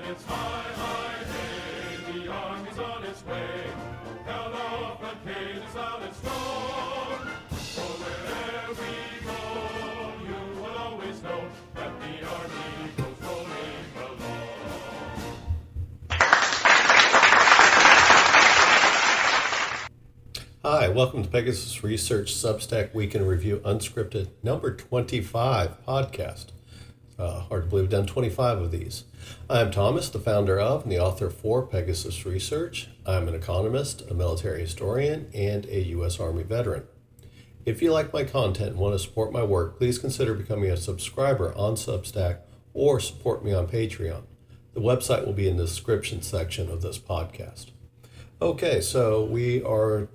It's high, high, hey, the army's on its way. Hello, front page is loud and strong. For wherever we go, you will always know that the army goes rolling along. Hi, welcome to Pegasus Research Substack Week in Review Unscripted number 25 podcast. Hard to believe we've done 25 of these. I'm Thomas, the founder of and the author for Pegasus Research. I'm an economist, a military historian, and a U.S. Army veteran. If you like my content and want to support my work, please consider becoming a subscriber on Substack or support me on Patreon. The website will be in the description section of this podcast. Okay, so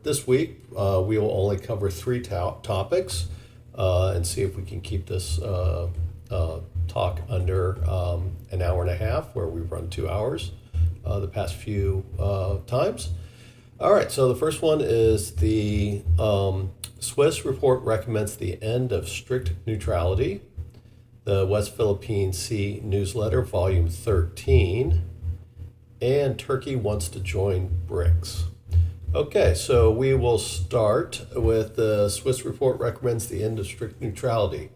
this week, we will only cover three topics and see if we can keep this talk under an hour and a half, where we've run 2 hours the past few times. All right, so the first one is the Swiss report recommends the end of strict neutrality, the West Philippine Sea newsletter, volume 13, and Turkey wants to join BRICS. Okay, so we will start with the Swiss report recommends the end of strict neutrality.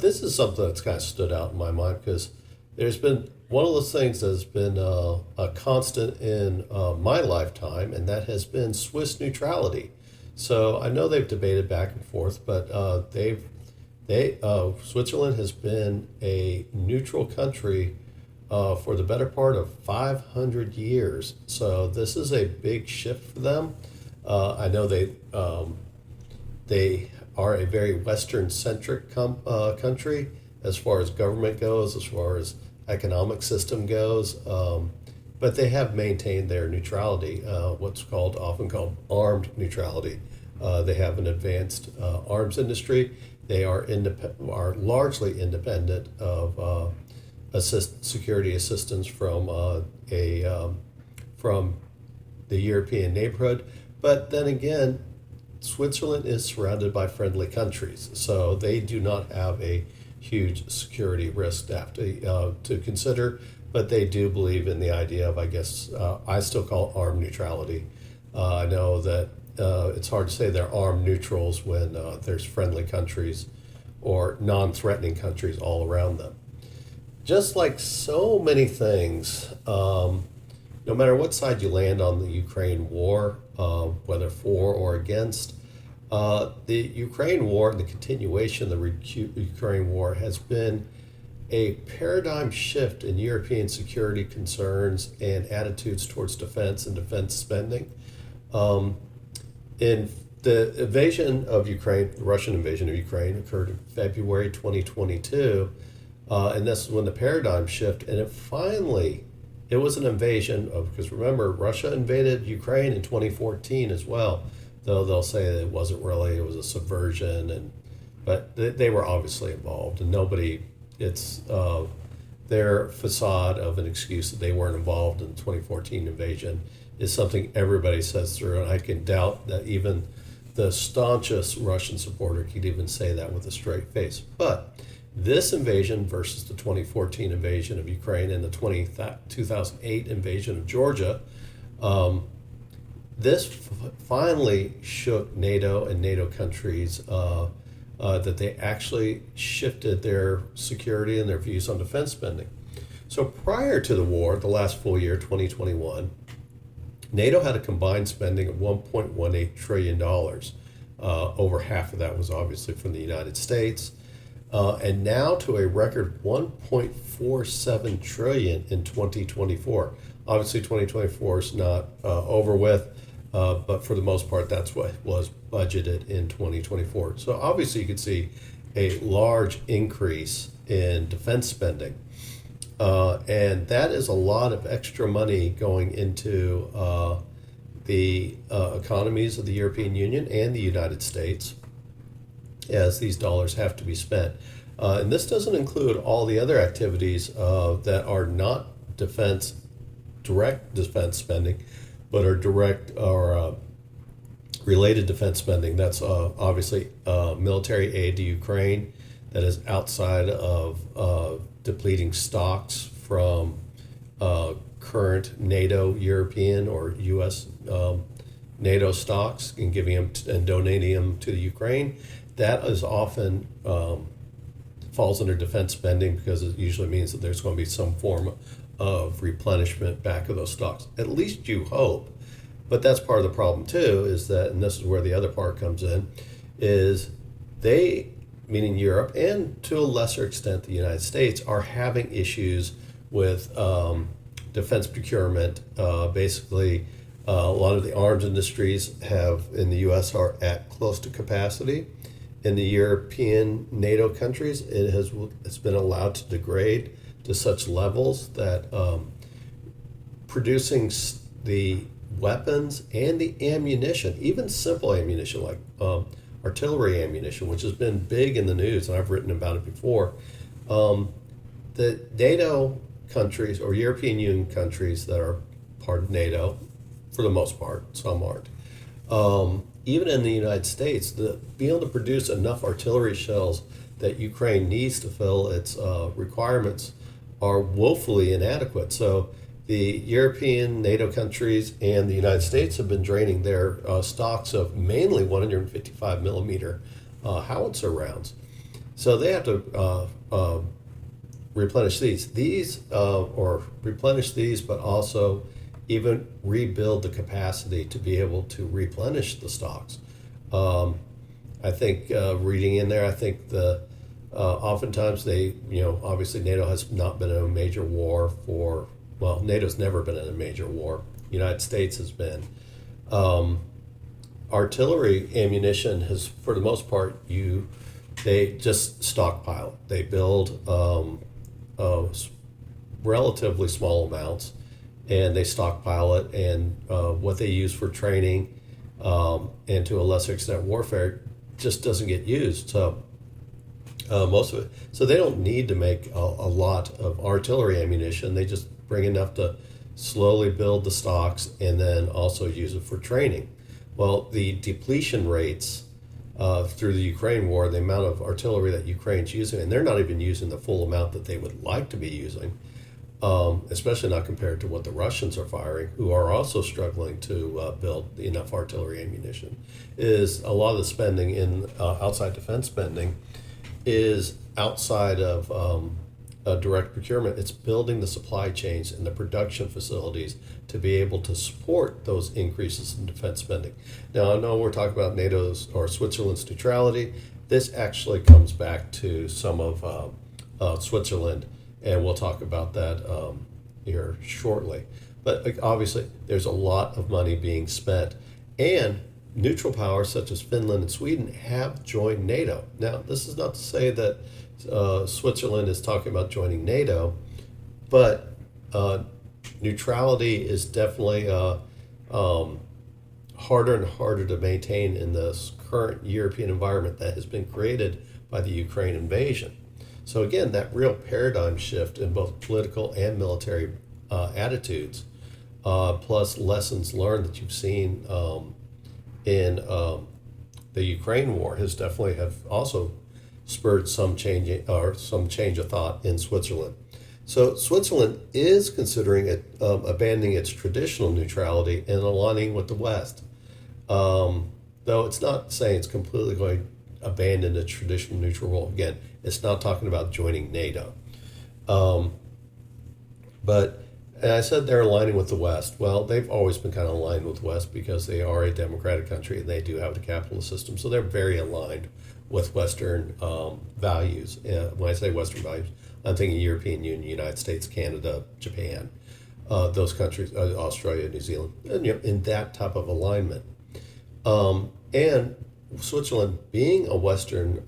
This is something that's kind of stood out in my mind because there's been one of those things that's been a constant in my lifetime, and that has been Swiss neutrality. So I know they've debated back and forth, but Switzerland has been a neutral country for the better part of 500 years. So this is a big shift for them. I know they are a very Western-centric country as far as government goes, as far as economic system goes, but they have maintained their neutrality, what's often called armed neutrality. They have an advanced arms industry. They are largely independent of security assistance from the European neighborhood. But then again, Switzerland is surrounded by friendly countries, so they do not have a huge security risk to have to consider, but they do believe in the idea of, I guess, I still call it armed neutrality. I know that it's hard to say they're armed neutrals when there's friendly countries or non-threatening countries all around them. Just like so many things, no matter what side you land on the Ukraine war, whether for or against, the Ukraine war and the continuation of the Ukraine war has been a paradigm shift in European security concerns and attitudes towards defense and defense spending. In the invasion of Ukraine, the Russian invasion of Ukraine occurred in February 2022, and this is when the paradigm shift, and it was an invasion because remember, Russia invaded Ukraine in 2014 as well, though they'll say that it wasn't really, it was a subversion, but they were obviously involved, and it's their facade of an excuse that they weren't involved in the 2014 invasion is something everybody says through, and I can doubt that even the staunchest Russian supporter could even say that with a straight face. But this invasion versus the 2014 invasion of Ukraine and the 2008 invasion of Georgia, this finally shook NATO and NATO countries that they actually shifted their security and their views on defense spending. So prior to the war, the last full year, 2021, NATO had a combined spending of $1.18 trillion. Over half of that was obviously from the United States. And now to a record $1.47 trillion in 2024. Obviously, 2024 is not over with, but for the most part, that's what was budgeted in 2024. So obviously, you could see a large increase in defense spending. And that is a lot of extra money going into the economies of the European Union and the United States, as these dollars have to be spent. And this doesn't include all the other activities that are not direct defense spending, but are direct or related defense spending. That's obviously military aid to Ukraine that is outside of depleting stocks from current NATO, European, or U.S. NATO stocks and giving them and donating them to the Ukraine. That is often falls under defense spending because it usually means that there's going to be some form of replenishment back of those stocks. At least you hope. But that's part of the problem too, is that, and this is where the other part comes in, is they, meaning Europe, and to a lesser extent the United States, are having issues with defense procurement. Basically, a lot of the arms industries in the U.S. are at close to capacity. In the European NATO countries, it's been allowed to degrade to such levels that producing the weapons and the ammunition, even simple ammunition like artillery ammunition, which has been big in the news, and I've written about it before, the NATO countries or European Union countries that are part of NATO, for the most part, some aren't, even in the United States, being able to produce enough artillery shells that Ukraine needs to fill its requirements are woefully inadequate. So the European NATO countries and the United States have been draining their stocks of mainly 155 millimeter howitzer rounds. So they have to replenish these, but also even rebuild the capacity to be able to replenish the stocks. I think reading in there, I think oftentimes obviously NATO has not been in a major war NATO's never been in a major war. United States has been. Artillery ammunition has, for the most part, they just stockpile it. They build relatively small amounts, and they stockpile it, and what they use for training and to a lesser extent warfare just doesn't get used. So most of it. So they don't need to make a lot of artillery ammunition. They just bring enough to slowly build the stocks and then also use it for training. Well, the depletion rates through the Ukraine war, the amount of artillery that Ukraine's using, and they're not even using the full amount that they would like to be using, especially not compared to what the Russians are firing, who are also struggling to build enough artillery ammunition, is a lot of the spending in outside defense spending is outside of direct procurement. It's building the supply chains and the production facilities to be able to support those increases in defense spending. Now, I know we're talking about NATO's or Switzerland's neutrality. This actually comes back to some of Switzerland, and we'll talk about that here shortly. But obviously, there's a lot of money being spent, and neutral powers such as Finland and Sweden have joined NATO. Now, this is not to say that Switzerland is talking about joining NATO, but neutrality is definitely harder and harder to maintain in this current European environment that has been created by the Ukraine invasion. So again, that real paradigm shift in both political and military attitudes, plus lessons learned that you've seen in the Ukraine war, has definitely have also spurred some change of thought in Switzerland. So Switzerland is considering abandoning its traditional neutrality and aligning with the West, though it's not saying it's completely going to abandon the traditional neutral role. Again, it's not talking about joining NATO. And I said they're aligning with the West. Well, they've always been kind of aligned with the West because they are a democratic country and they do have the capitalist system. So they're very aligned with Western values. When I say Western values, I'm thinking European Union, United States, Canada, Japan, those countries, Australia, New Zealand, and, in that type of alignment. And Switzerland, being a Western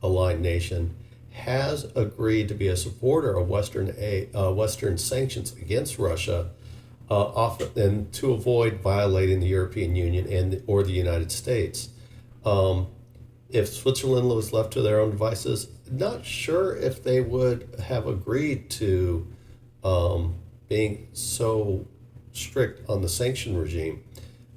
aligned nation, has agreed to be a supporter of Western sanctions against Russia, often and to avoid violating the European Union or the United States. If Switzerland was left to their own devices, not sure if they would have agreed to being so strict on the sanction regime.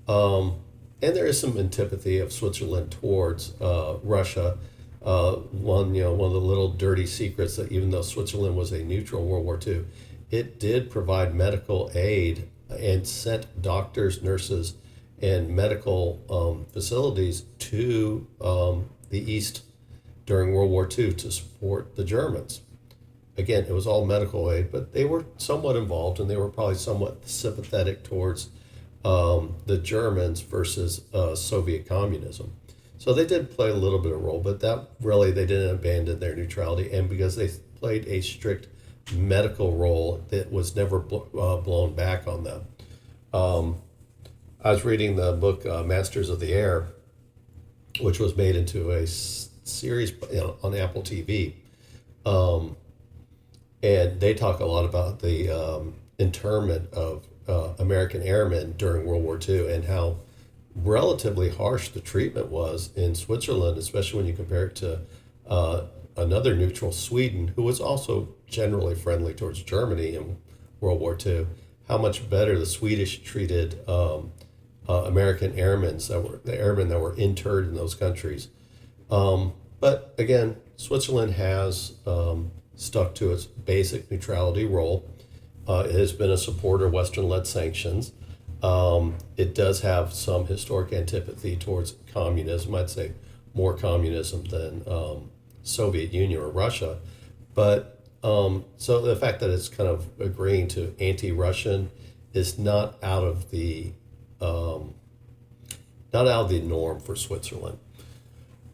And there is some antipathy of Switzerland towards Russia. One of the little dirty secrets that even though Switzerland was a neutral in World War II, it did provide medical aid and sent doctors, nurses, and medical facilities to the East during World War II to support the Germans. Again, it was all medical aid, but they were somewhat involved, and they were probably somewhat sympathetic towards the Germans versus Soviet communism. So they did play a little bit of a role, but that really, they didn't abandon their neutrality, and because they played a strict medical role that was never blown back on them. I was reading the book Masters of the Air, which was made into a series on Apple TV. And they talk a lot about the internment of American airmen during World War II and how relatively harsh the treatment was in Switzerland, especially when you compare it to another neutral, Sweden, who was also generally friendly towards Germany in World War II. How much better the Swedish treated American airmen that were interred in those countries. But again, Switzerland has stuck to its basic neutrality role. It has been a supporter of Western-led sanctions. It does have some historic antipathy towards communism. I'd say more communism than Soviet Union or Russia. But so the fact that it's kind of agreeing to anti-Russian is not out of the norm for Switzerland.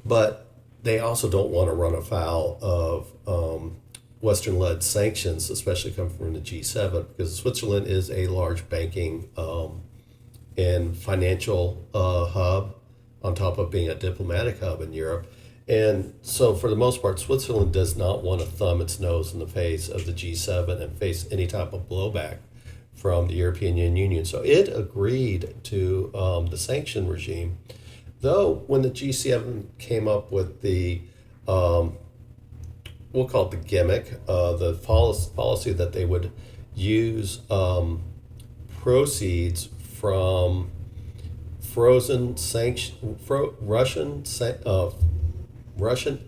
But they also don't want to run afoul of Western-led sanctions, especially coming from the G7, because Switzerland is a large banking and financial hub on top of being a diplomatic hub in Europe. And so for the most part, Switzerland does not want to thumb its nose in the face of the G7 and face any type of blowback from the European Union. So it agreed to the sanction regime, though when the G7 came up with the we'll call it the gimmick, the policy that they would use proceeds from Russian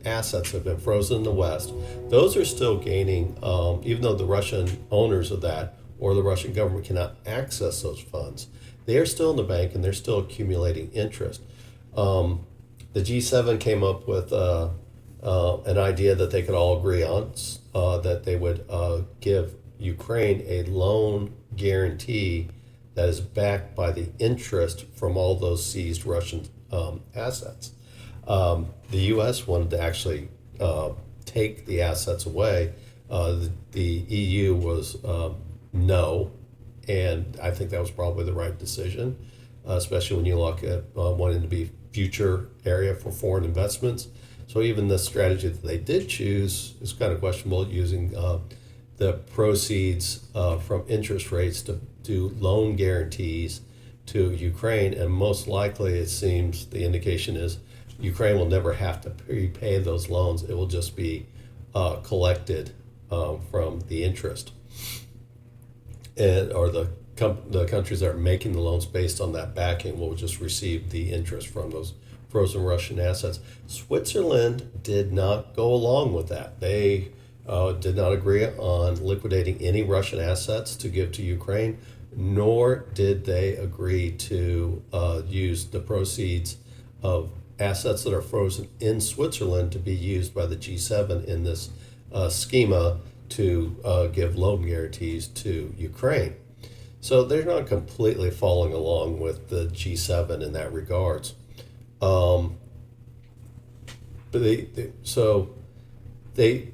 assets have been frozen in the West. Those are still gaining, even though the Russian owners of that or the Russian government cannot access those funds. They are still in the bank and they're still accumulating interest. The G7 came up with an idea that they could all agree on, that they would give Ukraine a loan guarantee that is backed by the interest from all those seized Russian assets. The U.S. wanted to actually take the assets away. The EU was no, and I think that was probably the right decision, especially when you look at wanting to be future area for foreign investments. So even the strategy that they did choose is kind of questionable, using the proceeds from interest rates to do loan guarantees to Ukraine, and most likely it seems the indication is Ukraine will never have to repay those loans. It will just be collected from the interest, or the countries that are making the loans based on that backing will just receive the interest from those frozen Russian assets. Switzerland did not go along with that. They did not agree on liquidating any Russian assets to give to Ukraine, nor did they agree to use the proceeds of assets that are frozen in Switzerland to be used by the G7 in this schema to give loan guarantees to Ukraine. So they're not completely following along with the G7 in that regards. But they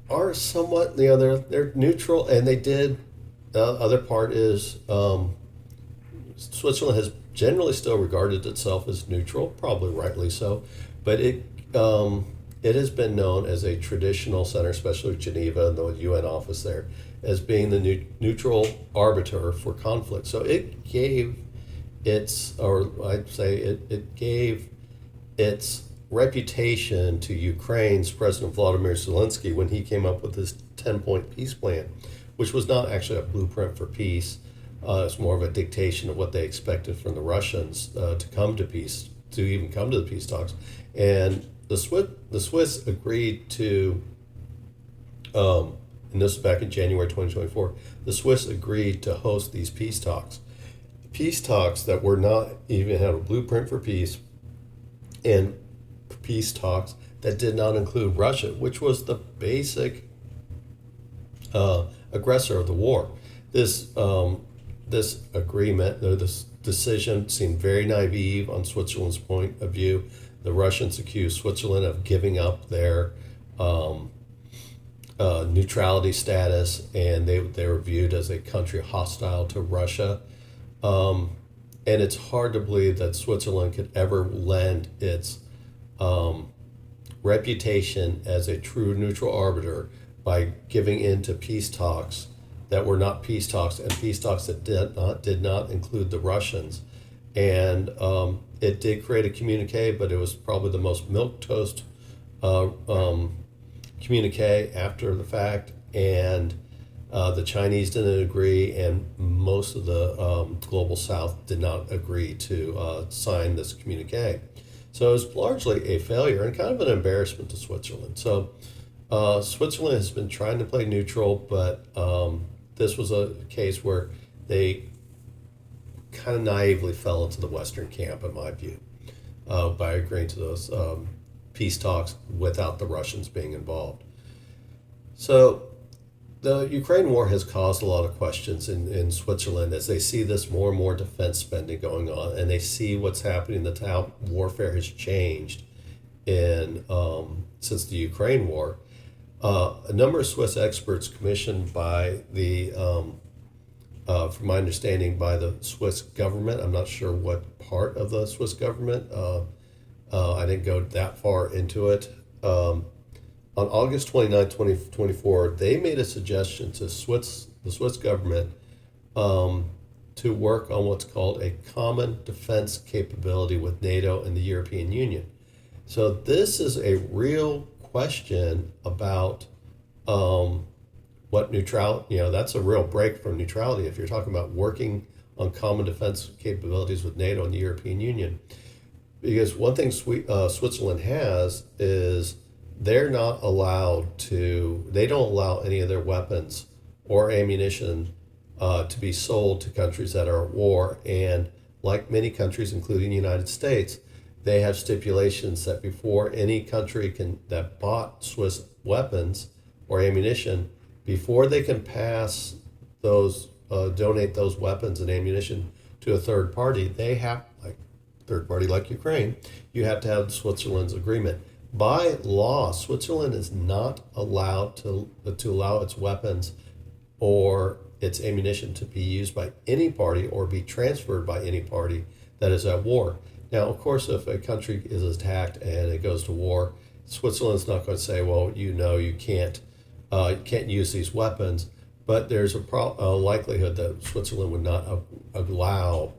are somewhat, they're neutral, and they did. Other part is Switzerland has generally still regarded itself as neutral, probably rightly so, but it has been known as a traditional center, especially Geneva and the UN office there, as being the neutral arbiter for conflict. So it gave it gave its reputation to Ukraine's President Vladimir Zelensky when he came up with his 10-point peace plan, which was not actually a blueprint for peace. It's more of a dictation of what they expected from the Russians to come to peace, to even come to the peace talks. And the Swiss agreed to and this was back in January 2024, the Swiss agreed to host these peace talks. Peace talks that were not even had a blueprint for peace, and peace talks that did not include Russia, which was the basic aggressor of the war. This agreement, or this decision, seemed very naive on Switzerland's point of view. The Russians accused Switzerland of giving up their neutrality status, and they were viewed as a country hostile to Russia. And it's hard to believe that Switzerland could ever lend its reputation as a true neutral arbiter by giving in to peace talks that were not peace talks, and peace talks that did not include the Russians. And it did create a communique, but it was probably the most milquetoast communique after the fact. And the Chinese didn't agree, and most of the global South did not agree to sign this communique. So it was largely a failure and kind of an embarrassment to Switzerland. So Switzerland has been trying to play neutral, but this was a case where they kind of naively fell into the Western camp, in my view, by agreeing to those peace talks without the Russians being involved. So the Ukraine war has caused a lot of questions in Switzerland as they see this more and more defense spending going on, and they see what's happening, that how warfare has changed in since the Ukraine war. A number of Swiss experts commissioned by the, from my understanding, by the Swiss government. I'm not sure what part of the Swiss government. I didn't go that far into it. On August 29, 2024, they made a suggestion to the Swiss government to work on what's called a common defense capability with NATO and the European Union. So this is a real question about what neutrality, that's a real break from neutrality if you're talking about working on common defense capabilities with NATO and the European Union. Because one thing Switzerland has is they don't allow any of their weapons or ammunition to be sold to countries that are at war. And like many countries, including the United States, they have stipulations that before any country that bought Swiss weapons or ammunition, before they can pass those, donate those weapons and ammunition to a third party, they have, like third party like Ukraine, you have to have Switzerland's agreement. By law, Switzerland is not allowed to allow its weapons or its ammunition to be used by any party or be transferred by any party that is at war. Now, of course, if a country is attacked and it goes to war, Switzerland's not going to say, well, you can't use these weapons. But there's a likelihood that Switzerland would not allow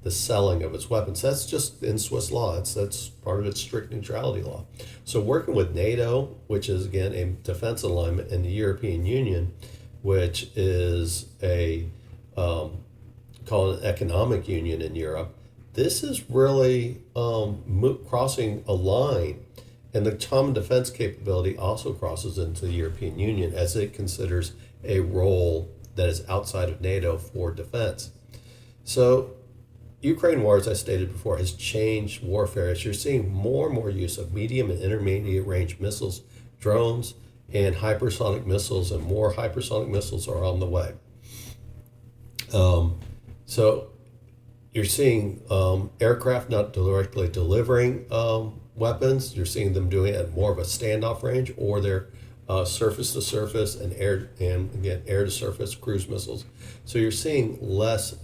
the selling of its weapons. That's just in Swiss law. That's part of its strict neutrality law. So working with NATO, which is, again, a defense alignment, and the European Union, which is called an economic union in Europe, this is really crossing a line. And the common defense capability also crosses into the European Union as it considers a role that is outside of NATO for defense. So Ukraine war, as I stated before, has changed warfare as you're seeing more and more use of medium and intermediate range missiles, drones, and hypersonic missiles, and more hypersonic missiles are on the way. So you're seeing aircraft not directly delivering weapons. You're seeing them doing it at more of a standoff range, or they're surface to surface and air to surface cruise missiles. So you're seeing less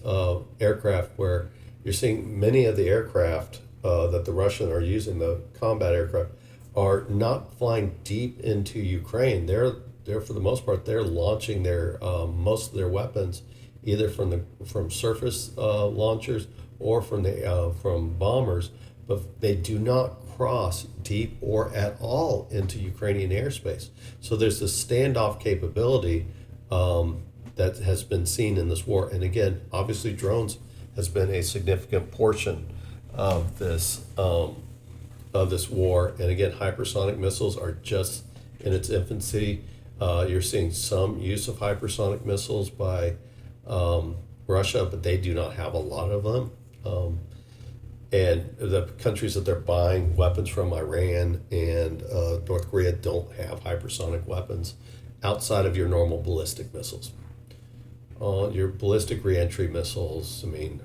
aircraft, where you're seeing many of the aircraft that the Russians are using, the combat aircraft, are not flying deep into Ukraine. They're for the most part, they're launching their most of their weapons either from surface launchers or from bombers, but they do not cross deep or at all into Ukrainian airspace. So there's this standoff capability that has been seen in this war. And again, obviously drones has been a significant portion of this war. And again, hypersonic missiles are just in its infancy. You're seeing some use of hypersonic missiles by Russia, but they do not have a lot of them. And the countries that they're buying weapons from, Iran and North Korea, don't have hypersonic weapons outside of your normal ballistic missiles. Your ballistic reentry missiles, I mean,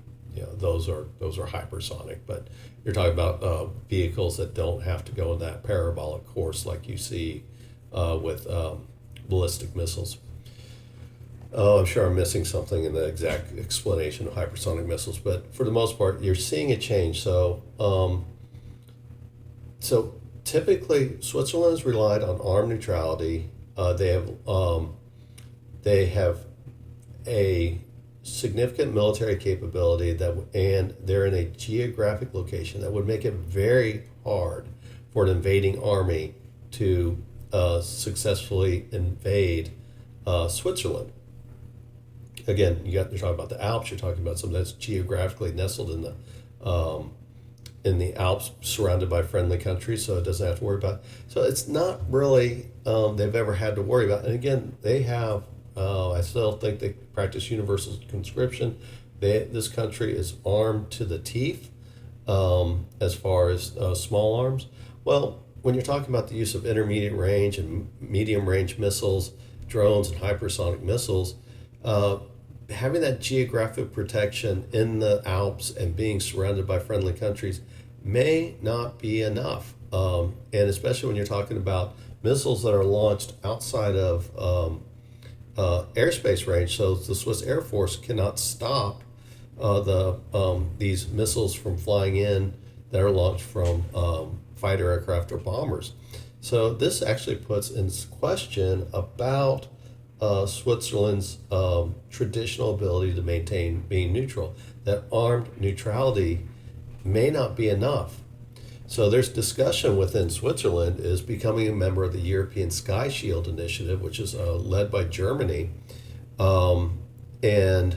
those are hypersonic, but you're talking about vehicles that don't have to go in that parabolic course like you see with ballistic missiles. I'm sure I'm missing something in the exact explanation of hypersonic missiles, but for the most part, you're seeing a change. So typically, Switzerland has relied on armed neutrality. They have a significant military capability and they're in a geographic location that would make it very hard for an invading army to successfully invade Switzerland. Again, you're talking about the Alps. You're talking about something that's geographically nestled in the Alps, surrounded by friendly countries, so it doesn't have to worry about. So it's not really they've ever had to worry about. And again, they have. I still think they practice universal conscription. This country is armed to the teeth as far as small arms. Well, when you're talking about the use of intermediate range and medium range missiles, drones, and hypersonic missiles. Having that geographic protection in the Alps and being surrounded by friendly countries may not be enough. And especially when you're talking about missiles that are launched outside of airspace range, so the Swiss Air Force cannot stop these missiles from flying in that are launched from fighter aircraft or bombers. So this actually puts in question about Switzerland's traditional ability to maintain being neutral, that armed neutrality may not be enough. So there's discussion within Switzerland is becoming a member of the European Sky Shield Initiative, which is led by Germany. And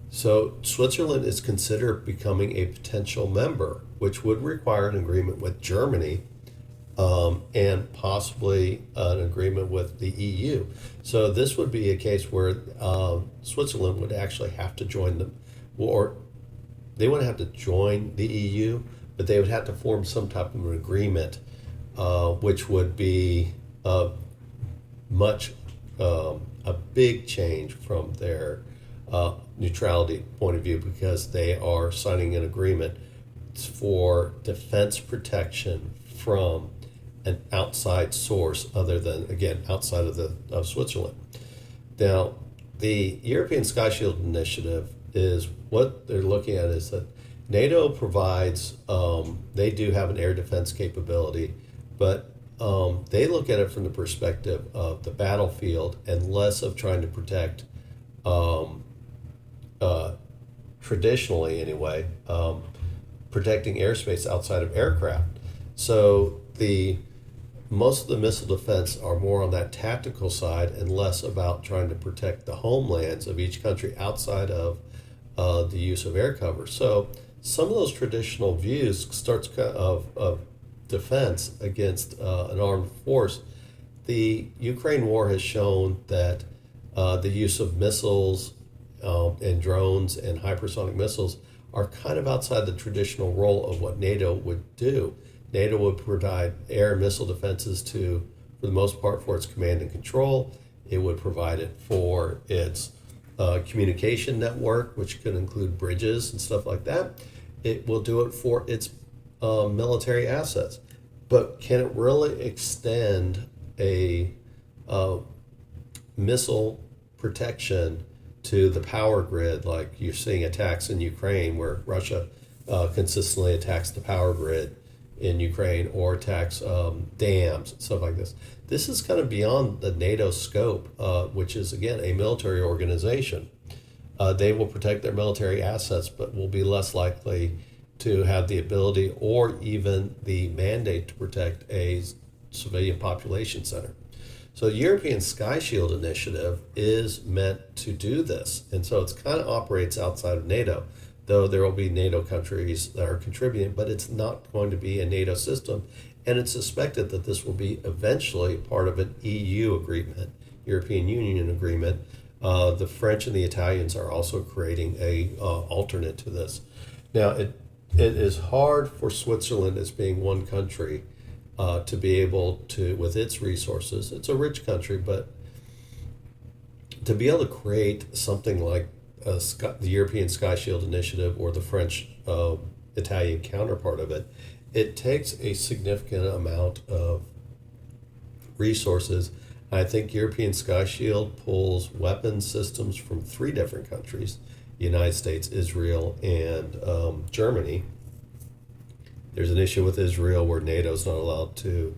so Switzerland is considered becoming a potential member, which would require an agreement with Germany and possibly an agreement with the EU. So this would be a case where Switzerland would actually have to join them, or they wouldn't have to join the EU, but they would have to form some type of an agreement, which would be a big change from their neutrality point of view, because they are signing an agreement for defense protection from an outside source other than, again, outside of Switzerland. Now, the European Sky Shield Initiative is what they're looking at is that NATO provides, they do have an air defense capability, but they look at it from the perspective of the battlefield and less of trying to protect, traditionally anyway, protecting airspace outside of aircraft. So most of the missile defense are more on that tactical side and less about trying to protect the homelands of each country outside of the use of air cover. So some of those traditional views of defense against an armed force. The Ukraine war has shown that the use of missiles and drones and hypersonic missiles are kind of outside the traditional role of what NATO would do. NATO would provide air and missile defenses for the most part, for its command and control. It would provide it for its communication network, which could include bridges and stuff like that. It will do it for its military assets. But can it really extend a missile protection to the power grid, like you're seeing attacks in Ukraine, where Russia consistently attacks the power grid in Ukraine, or attacks dams and stuff like this? This is kind of beyond the NATO scope, which is, again, a military organization. They will protect their military assets, but will be less likely to have the ability or even the mandate to protect a civilian population center. So the European Sky Shield Initiative is meant to do this. And so it kind of operates outside of NATO, though there will be NATO countries that are contributing, but it's not going to be a NATO system. And it's suspected that this will be eventually part of an EU agreement European Union agreement, the French and the Italians are also creating a alternate to this. Now, it is hard for Switzerland as being one country to be able to, with its resources, it's a rich country, but to be able to create something like the European Sky Shield Initiative or the French Italian counterpart of it, it takes a significant amount of resources. I think European Sky Shield pulls weapons systems from 3 different countries: the United States, Israel, and Germany. There's an issue with Israel where NATO's not allowed to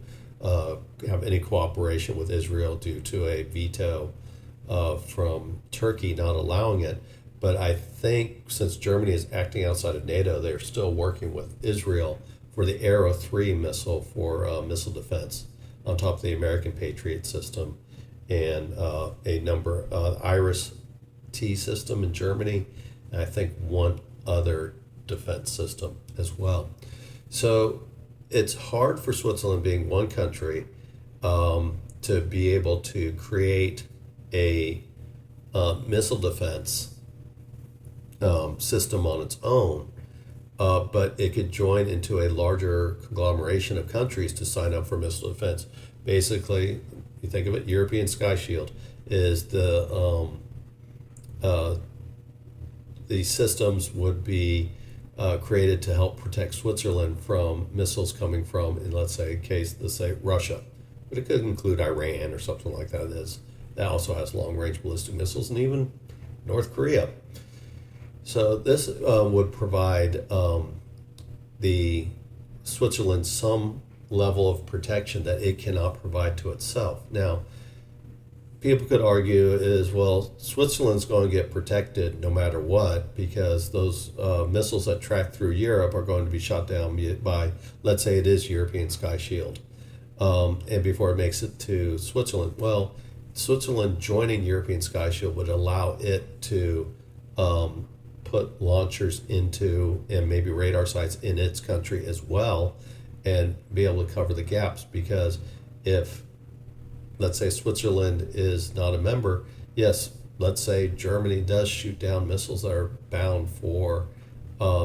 have any cooperation with Israel due to a veto from Turkey not allowing it. But I think since Germany is acting outside of NATO, they're still working with Israel for the Arrow 3 missile for missile defense on top of the American Patriot system and a number IRIS-T system in Germany, and I think one other defense system as well. So it's hard for Switzerland, being one country, to be able to create a missile defense system on its own, but it could join into a larger conglomeration of countries to sign up for missile defense. Basically, you think of it, European Sky Shield is the systems would be created to help protect Switzerland from missiles coming from, in let's say Russia, but it could include Iran or something like that. That also has long-range ballistic missiles, and even North Korea. So this would provide the Switzerland some level of protection that it cannot provide to itself. Now, people could argue Switzerland's going to get protected no matter what, because those missiles that track through Europe are going to be shot down by, let's say it is European Sky Shield, and before it makes it to Switzerland. Well, Switzerland joining European Sky Shield would allow it to put launchers into and maybe radar sites in its country as well, and be able to cover the gaps. Because if, let's say, Switzerland is not a member, yes, let's say Germany does shoot down missiles that are bound for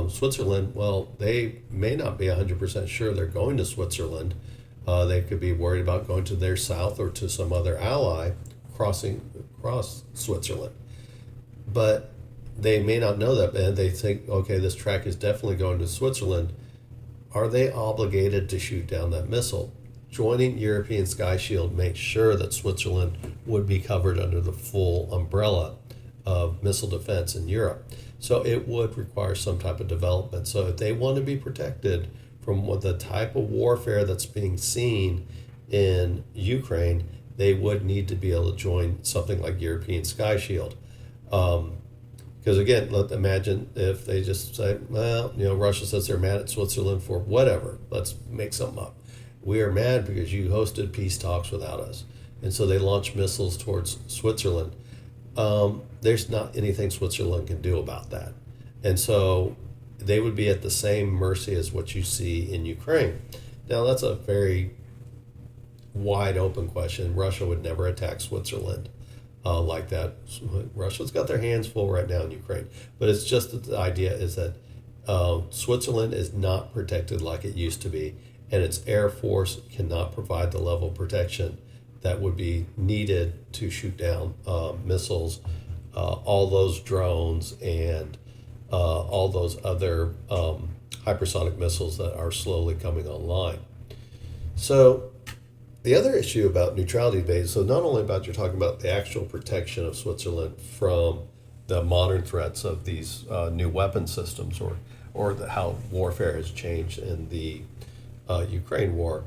Switzerland, well, they may not be 100% sure they're going to Switzerland. They could be worried about going to their south or to some other ally crossing across Switzerland. But they may not know that, and they think, okay, this track is definitely going to Switzerland. Are they obligated to shoot down that missile? Joining European Sky Shield makes sure that Switzerland would be covered under the full umbrella of missile defense in Europe. So it would require some type of development. So if they want to be protected from the type of warfare that's being seen in Ukraine, they would need to be able to join something like European Sky Shield. Because again, imagine if they just say, well, Russia says they're mad at Switzerland for whatever. Let's make something up. We are mad because you hosted peace talks without us. And so they launch missiles towards Switzerland. There's not anything Switzerland can do about that. And so they would be at the same mercy as what you see in Ukraine. Now, that's a very wide open question. Russia would never attack Switzerland like that. Russia's got their hands full right now in Ukraine. But it's just that the idea is that Switzerland is not protected like it used to be, and its Air Force cannot provide the level of protection that would be needed to shoot down missiles, all those drones, and all those other hypersonic missiles that are slowly coming online. So the other issue about neutrality debate, so not only about you're talking about the actual protection of Switzerland from the modern threats of these new weapon systems, or how warfare has changed in the Ukraine war.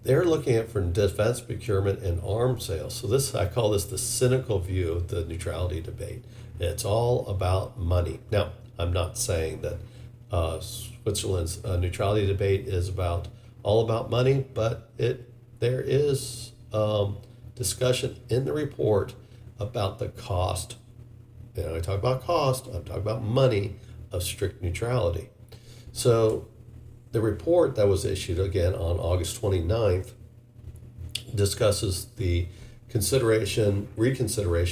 They're looking at for defense procurement and arms sales. So I call this the cynical view of the neutrality debate. It's all about money. Now, I'm not saying that Switzerland's neutrality debate is all about money, but there is discussion in the report about the cost. And I talk about cost, I'm talking about money of strict neutrality. So the report that was issued again on August 29th discusses the reconsideration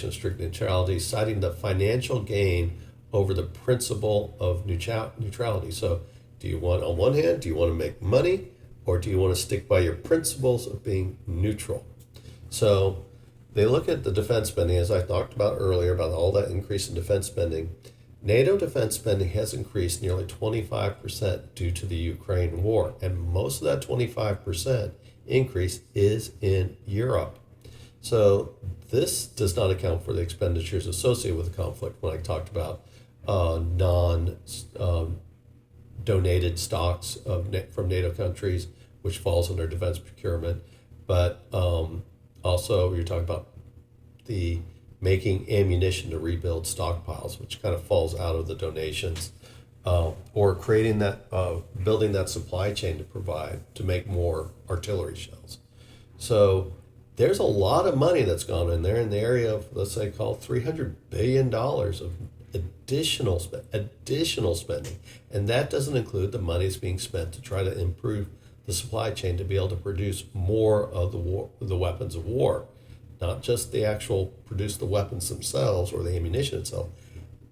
of strict neutrality, citing the financial gain over the principle of neutrality. So, do you want, on one hand, do you want to make money, or do you want to stick by your principles of being neutral? So, they look at the defense spending, as I talked about earlier, about all that increase in defense spending. NATO defense spending has increased nearly 25% due to the Ukraine war, and most of that 25% increase is in Europe. So this does not account for the expenditures associated with the conflict when I talked about non-donated stocks from NATO countries, which falls under defense procurement. But also you're talking about the making ammunition to rebuild stockpiles, which kind of falls out of the donations, or creating that, building that supply chain to make more artillery shells. So there's a lot of money that's gone in there in the area of, let's say, called $300 billion of additional spending. And that doesn't include the money that's being spent to try to improve the supply chain to be able to produce more of the weapons of war. Not just the actual produce the weapons themselves or the ammunition itself,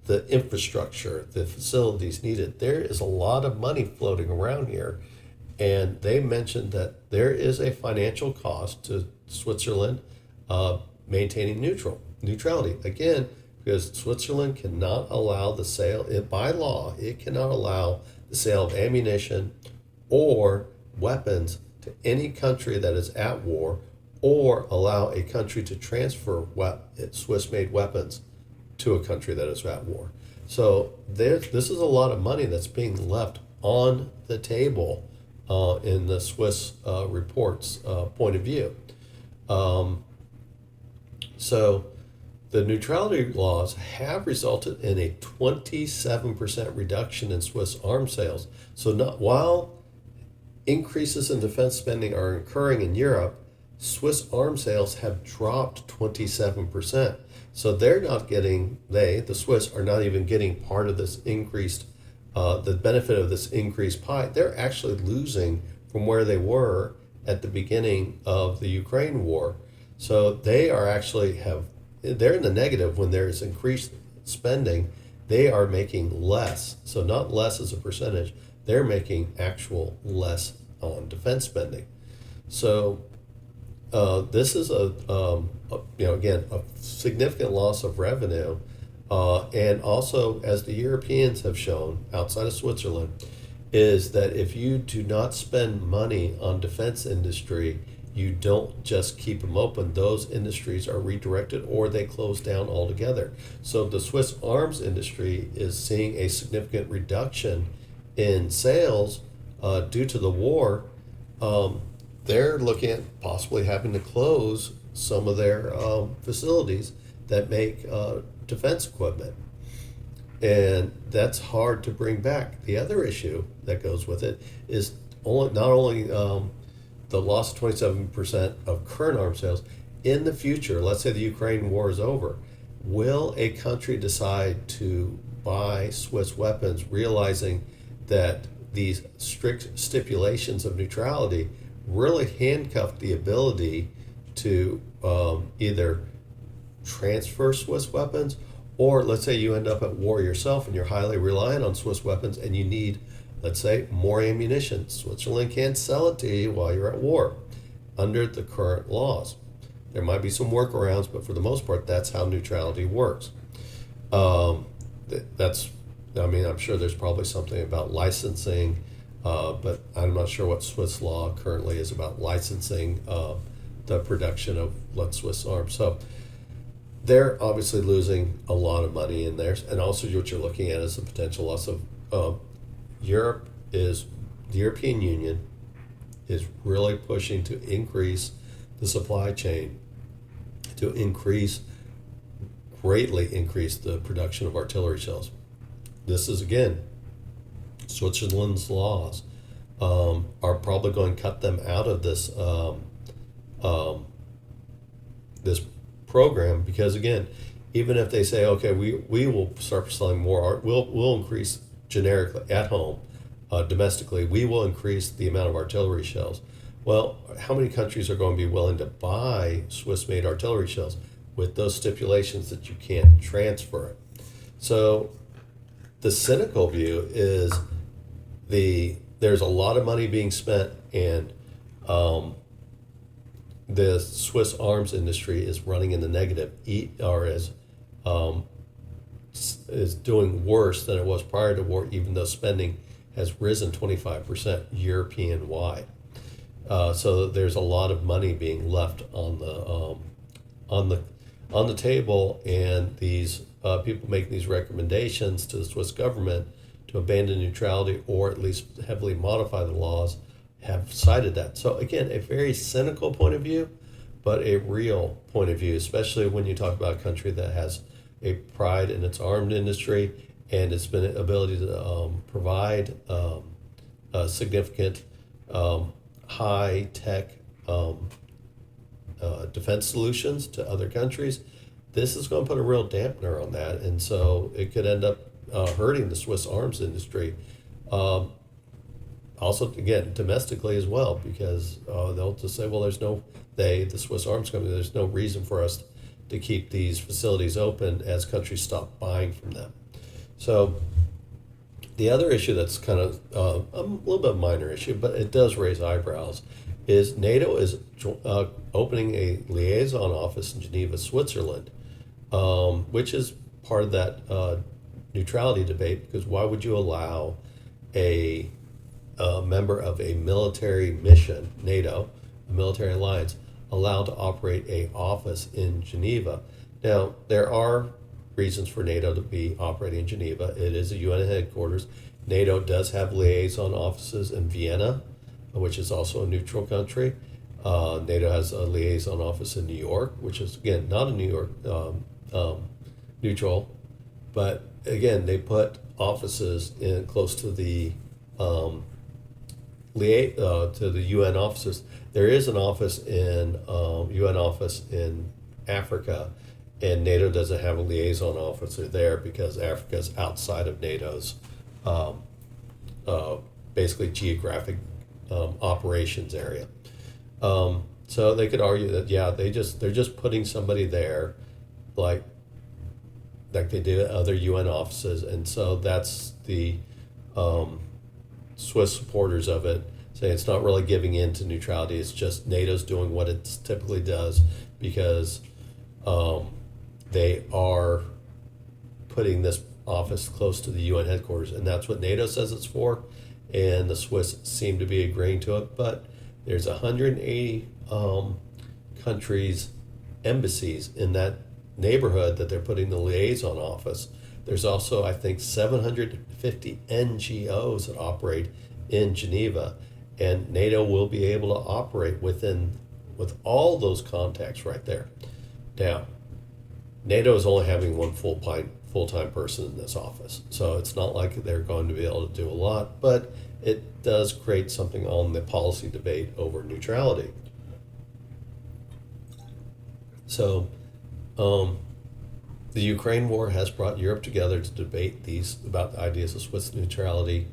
the infrastructure, the facilities needed. There is a lot of money floating around here. And they mentioned that there is a financial cost to Switzerland maintaining neutrality. Again, because Switzerland cannot allow the sale, by law, it cannot allow the sale of ammunition or weapons to any country that is at war, or allow a country to transfer Swiss-made weapons to a country that is at war. So this is a lot of money that's being left on the table in the Swiss report's point of view. So the neutrality laws have resulted in a 27% reduction in Swiss arms sales. So while increases in defense spending are occurring in Europe, Swiss arms sales have dropped 27%. So they're not getting, the Swiss are not even getting part of this increased, the benefit of this increased pie. They're actually losing from where they were at the beginning of the Ukraine war. So they are actually they're in the negative when there's increased spending. They are making less. So not less as a percentage, they're making actual less on defense spending. So this is again, a significant loss of revenue, and also, as the Europeans have shown outside of Switzerland, is that if you do not spend money on defense industry, you don't just keep them open. Those industries are redirected or they close down altogether. So the Swiss arms industry is seeing a significant reduction in sales due to the war. They're looking at possibly having to close some of their facilities that make defense equipment. And that's hard to bring back. The other issue that goes with it is not only the loss of 27% of current arms sales. In the future, let's say the Ukraine war is over, will a country decide to buy Swiss weapons, realizing that these strict stipulations of neutrality really handcuff the ability to either transfer Swiss weapons, or let's say you end up at war yourself and you're highly reliant on Swiss weapons and you need, let's say, more ammunition. Switzerland can't sell it to you while you're at war under the current laws. There might be some workarounds, but for the most part, that's how neutrality works. I'm sure there's probably something about licensing, but I'm not sure what Swiss law currently is about licensing the production of Swiss arms. So they're obviously losing a lot of money in there. And also what you're looking at is the potential loss of Europe. The European Union is really pushing to increase the supply chain, to greatly increase the production of artillery shells. This is, again, Switzerland's laws are probably going to cut them out of this this program, because, again, even if they say, okay, we will start selling more art, we'll increase generically at home, domestically, we will increase the amount of artillery shells. Well, how many countries are going to be willing to buy Swiss-made artillery shells with those stipulations that you can't transfer it? So the cynical view is there's a lot of money being spent, and the Swiss arms industry is running in the negative, or is doing worse than it was prior to war, even though spending has risen 25% European wide. So there's a lot of money being left on the table, and these people making these recommendations to the Swiss government to abandon neutrality or at least heavily modify the laws have cited that. So again, a very cynical point of view, but a real point of view, especially when you talk about a country that has a pride in its armed industry and its been ability to provide significant high-tech defense solutions to other countries. This is going to put a real dampener on that, and so it could end up hurting the Swiss arms industry. Also, again, domestically as well, because they'll just say, well, the Swiss arms company, there's no reason for us to keep these facilities open as countries stop buying from them. So the other issue that's kind of a little bit of a minor issue, but it does raise eyebrows, is NATO is opening a liaison office in Geneva, Switzerland, which is part of that neutrality debate, because why would you allow a member of a military mission, NATO, a military alliance, allowed to operate a office in Geneva? Now, there are reasons for NATO to be operating in Geneva. It is a UN headquarters. NATO does have liaison offices in Vienna, which is also a neutral country. NATO has a liaison office in New York, which is, again, not a New York neutral, but again, they put offices in close to the UN offices. There is an office in UN office in Africa, and NATO doesn't have a liaison officer there because Africa is outside of NATO's basically geographic operations area. So they could argue that they're just putting somebody there, like they did at other UN offices, and so that's the Swiss supporters of it saying it's not really giving in to neutrality. It's just NATO's doing what it typically does because they are putting this office close to the UN headquarters, and that's what NATO says it's for, and the Swiss seem to be agreeing to it. But there's 180 countries' embassies in that neighborhood that they're putting the liaison office. There's also, I think, 750 NGOs that operate in Geneva, and NATO will be able to operate with all those contacts right there. Now, NATO is only having one full-time person in this office, so it's not like they're going to be able to do a lot, but it does create something on the policy debate over neutrality. So, the Ukraine war has brought Europe together to debate about the ideas of Swiss neutrality.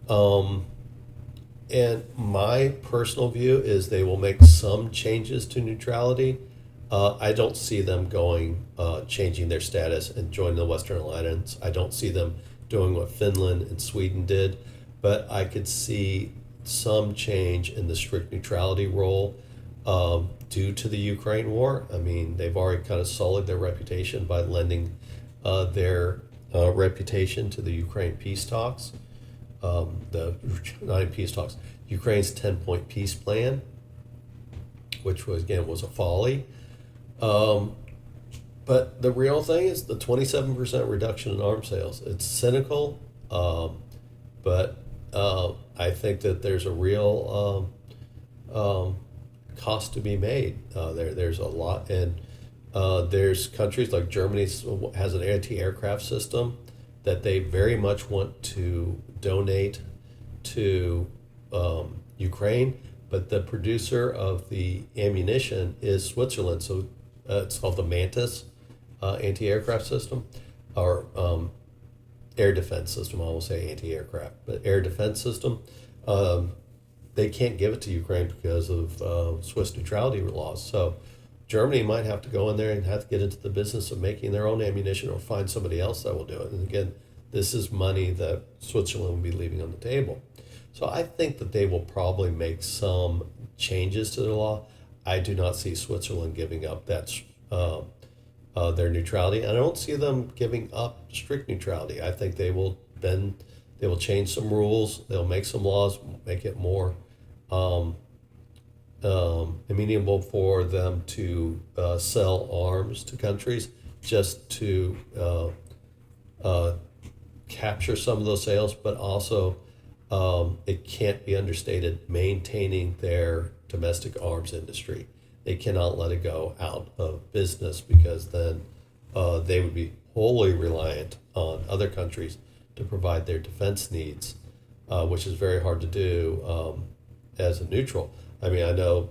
And my personal view is they will make some changes to neutrality. I don't see them changing their status and joining the Western Alliance. I don't see them doing what Finland and Sweden did, but I could see some change in the strict neutrality role due to the Ukraine war. I mean, they've already kind of sullied their reputation by lending their reputation to the Ukraine peace talks. Ukraine's 10-point peace plan, which was a folly. But the real thing is the 27% reduction in arms sales. It's cynical, but I think that there's a real cost to be made. There's a lot, and there's countries like Germany has an anti-aircraft system that they very much want to donate to Ukraine, but the producer of the ammunition is Switzerland, so it's called the Mantis anti-aircraft system, or air defense system. I will say anti-aircraft, but air defense system. they can't give it to Ukraine because of Swiss neutrality laws. So Germany might have to go in there and have to get into the business of making their own ammunition or find somebody else that will do it. And again, this is money that Switzerland will be leaving on the table. So I think that they will probably make some changes to the law. I do not see Switzerland giving up their neutrality. And I don't see them giving up strict neutrality. I think they will change some rules. They'll make some laws, make it more amenable for them to sell arms to countries just to capture some of those sales, but also it can't be understated, maintaining their domestic arms industry. They cannot let it go out of business because then they would be wholly reliant on other countries to provide their defense needs, which is very hard to do as a neutral. I mean, I know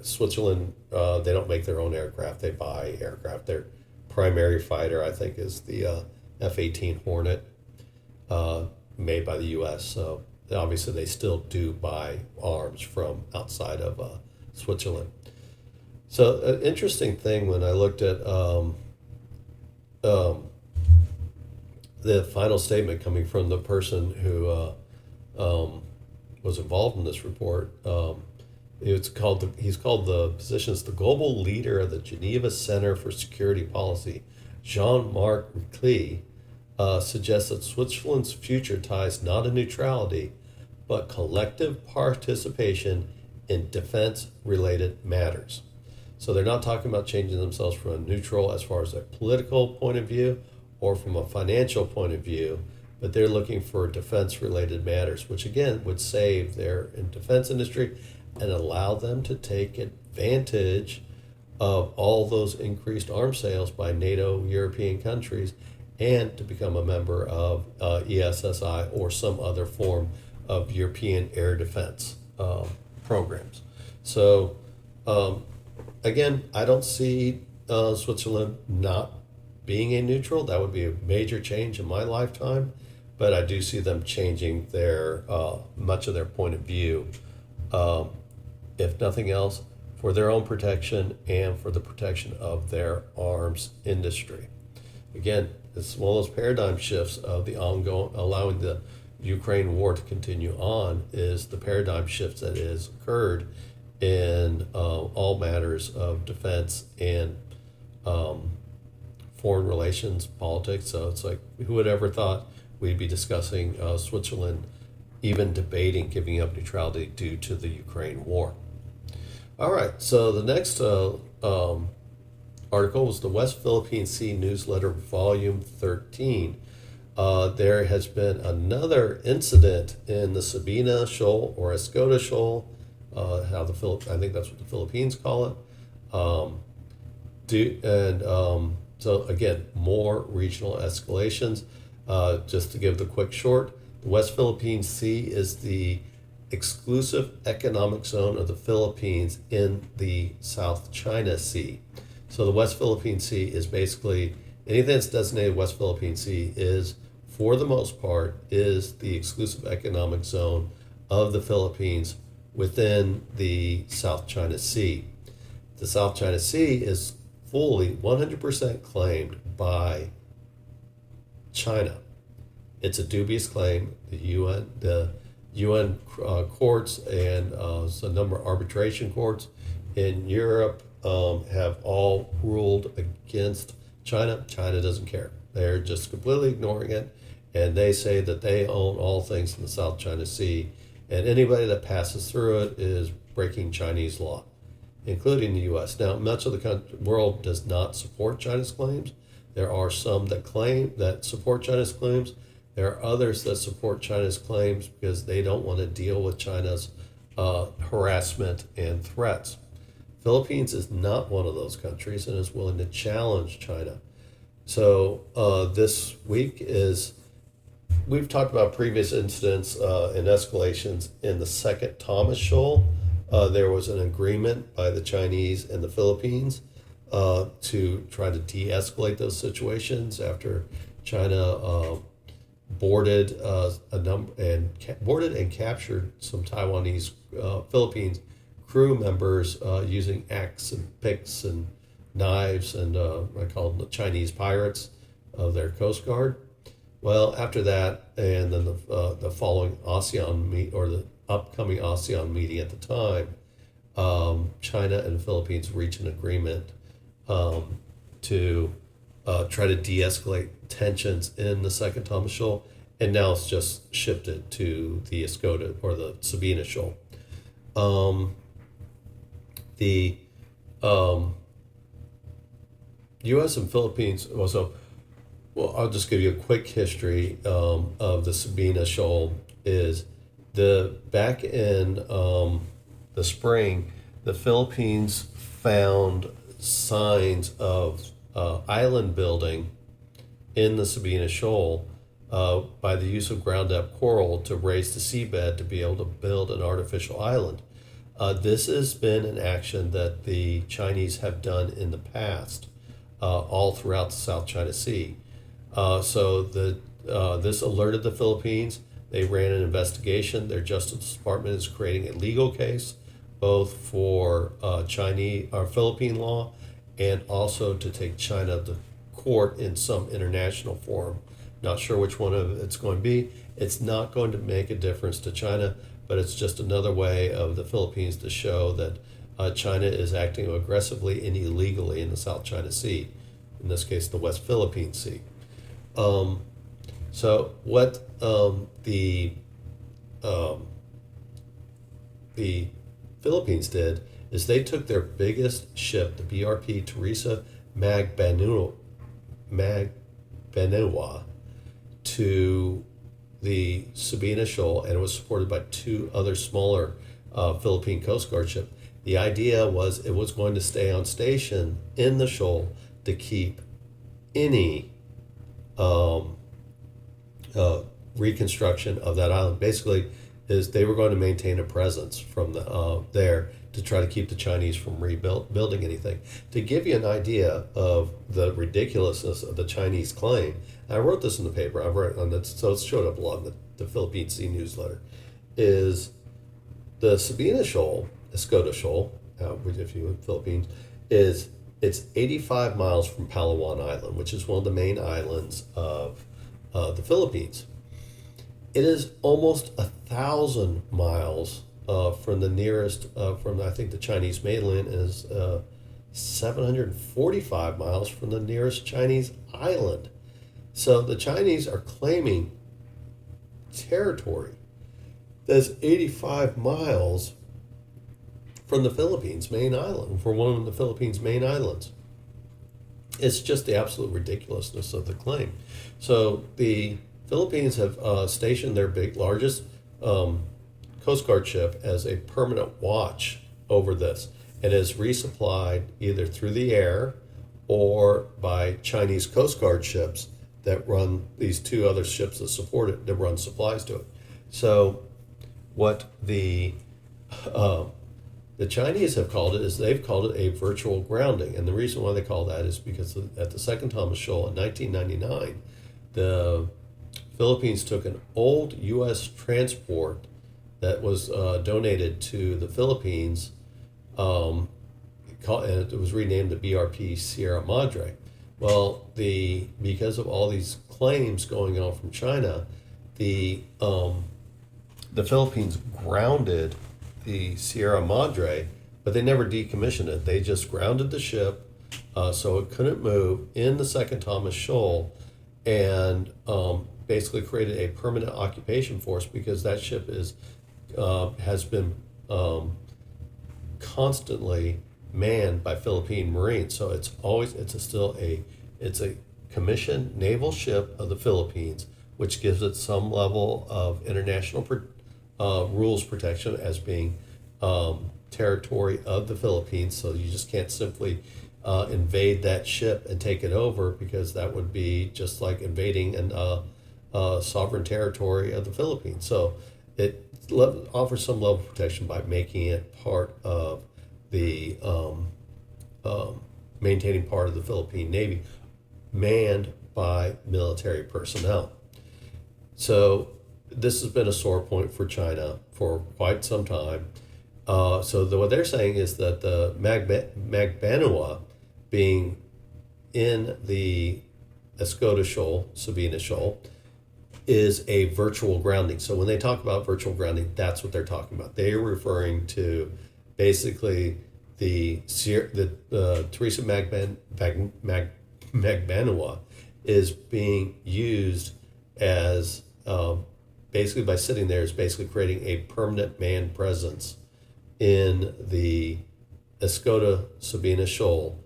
Switzerland, they don't make their own aircraft. They buy aircraft. Their primary fighter, I think, is the F-18 Hornet, made by the U.S. So obviously they still do buy arms from outside of Switzerland. So an interesting thing when I looked at the final statement coming from the person who was involved in this report. He's called the position as the global leader of the Geneva Center for Security Policy. Jean-Marc Reclus suggests that Switzerland's future ties not to neutrality, but collective participation in defense-related matters. So they're not talking about changing themselves from a neutral as far as a political point of view or from a financial point of view, but they're looking for defense-related matters, which again would save their defense industry and allow them to take advantage of all those increased arms sales by NATO European countries and to become a member of ESSI or some other form of European air defense programs. So again, I don't see Switzerland not being a neutral. That would be a major change in my lifetime, but I do see them changing their much of their point of view, if nothing else, for their own protection and for the protection of their arms industry. Again, it's one of those paradigm shifts of the ongoing, allowing the Ukraine war to continue on, is the paradigm shift that has occurred in all matters of defense and foreign relations, politics. So it's like, who would ever thought we'd be discussing Switzerland even debating giving up neutrality due to the Ukraine war? All right, so the next article was the West Philippine Sea Newsletter, Volume 13. There has been another incident in the Sabina Shoal or Escoda Shoal, I think that's what the Philippines call it. So again, more regional escalations. Just to give the quick short, the West Philippine Sea is the exclusive economic zone of the Philippines in the South China Sea. So the West Philippine Sea is basically anything that's designated West Philippine Sea is, for the most part, is the exclusive economic zone of the Philippines within the South China Sea. The South China Sea is fully 100% claimed by China. It's a dubious claim. The UN courts and a number of arbitration courts in Europe have all ruled against China. China doesn't care. They're just completely ignoring it, and they say that they own all things in the South China Sea, and anybody that passes through it is breaking Chinese law, including the U.S. Now, much of the world does not support China's claims. There are some that support China's claims. There are others that support China's claims because they don't want to deal with China's harassment and threats. Philippines is not one of those countries and is willing to challenge China. So this week we've talked about previous incidents and escalations in the Second Thomas Shoal. There was an agreement by the Chinese and the Philippines to try to de-escalate those situations after China boarded boarded and captured some Taiwanese Philippines crew members using axe and picks and knives, and I call them the Chinese pirates of their Coast Guard. Well, after that, and then the following ASEAN the upcoming ASEAN meeting at the time, China and the Philippines reached an agreement to try to de-escalate tensions in the Second Thomas Shoal, and now it's just shifted to the Escoda or the Sabina Shoal. The U.S. and Philippines also. Well, I'll just give you a quick history of the Sabina Shoal. Is back in the spring, the Philippines found signs of island building in the Sabina Shoal by the use of ground up coral to raise the seabed to be able to build an artificial island. This has been an action that the Chinese have done in the past, all throughout the South China Sea. So this alerted the Philippines. They ran an investigation. Their Justice Department is creating a legal case, both for Chinese or Philippine law, and also to take China to court in some international forum. Not sure which one of it's going to be. It's not going to make a difference to China, but it's just another way of the Philippines to show that China is acting aggressively and illegally in the South China Sea, in this case, the West Philippine Sea. So what the Philippines did is they took their biggest ship, the BRP Teresa Magbanua, to the Sabina Shoal, and it was supported by two other smaller Philippine Coast Guard ships. The idea was it was going to stay on station in the shoal to keep any reconstruction of that island. Basically, is they were going to maintain a presence from there to try to keep the Chinese from building anything. To give you an idea of the ridiculousness of the Chinese claim, and I wrote this in the paper. I wrote on that, so it showed up a lot in the Philippine Sea newsletter. Is the Sabina Shoal, Escoda Shoal, if you in the Philippines, it's 85 miles from Palawan Island, which is one of the main islands of the Philippines. It is almost 1,000 miles from the nearest, from I think the Chinese mainland is 745 miles from the nearest Chinese island. So the Chinese are claiming territory that's 85 miles from the Philippines main island, for one of the Philippines main islands. It's just the absolute ridiculousness of the claim. So the Philippines have stationed their largest Coast Guard ship as a permanent watch over this. It is resupplied either through the air or by Chinese Coast Guard ships that run these two other ships that support it, that run supplies to it. So what the Chinese have called it is they've called it a virtual grounding. And the reason why they call that is because at the Second Thomas Shoal in 1999, the Philippines took an old U.S. transport that was donated to the Philippines, and it was renamed the BRP Sierra Madre. Well, because of all these claims going on from China, the Philippines grounded the Sierra Madre, but they never decommissioned it. They just grounded the ship so it couldn't move in the Second Thomas Shoal, and basically created a permanent occupation force, because that ship has been constantly manned by Philippine Marines. So it's a commissioned naval ship of the Philippines, which gives it some level of international rules protection as being territory of the Philippines. So you just can't simply invade that ship and take it over, because that would be just like invading sovereign territory of the Philippines. So it offers some level of protection by making it part of the maintaining part of the Philippine Navy, manned by military personnel. So this has been a sore point for China for quite some time. What they're saying is that the Magbanua being in the Escoda Shoal, Sabina Shoal, is a virtual grounding. So when they talk about virtual grounding, that's what they're talking about. They are referring to basically the Teresa Magbanua is being used as basically by sitting there is basically creating a permanent man presence in the Escoda Sabina Shoal,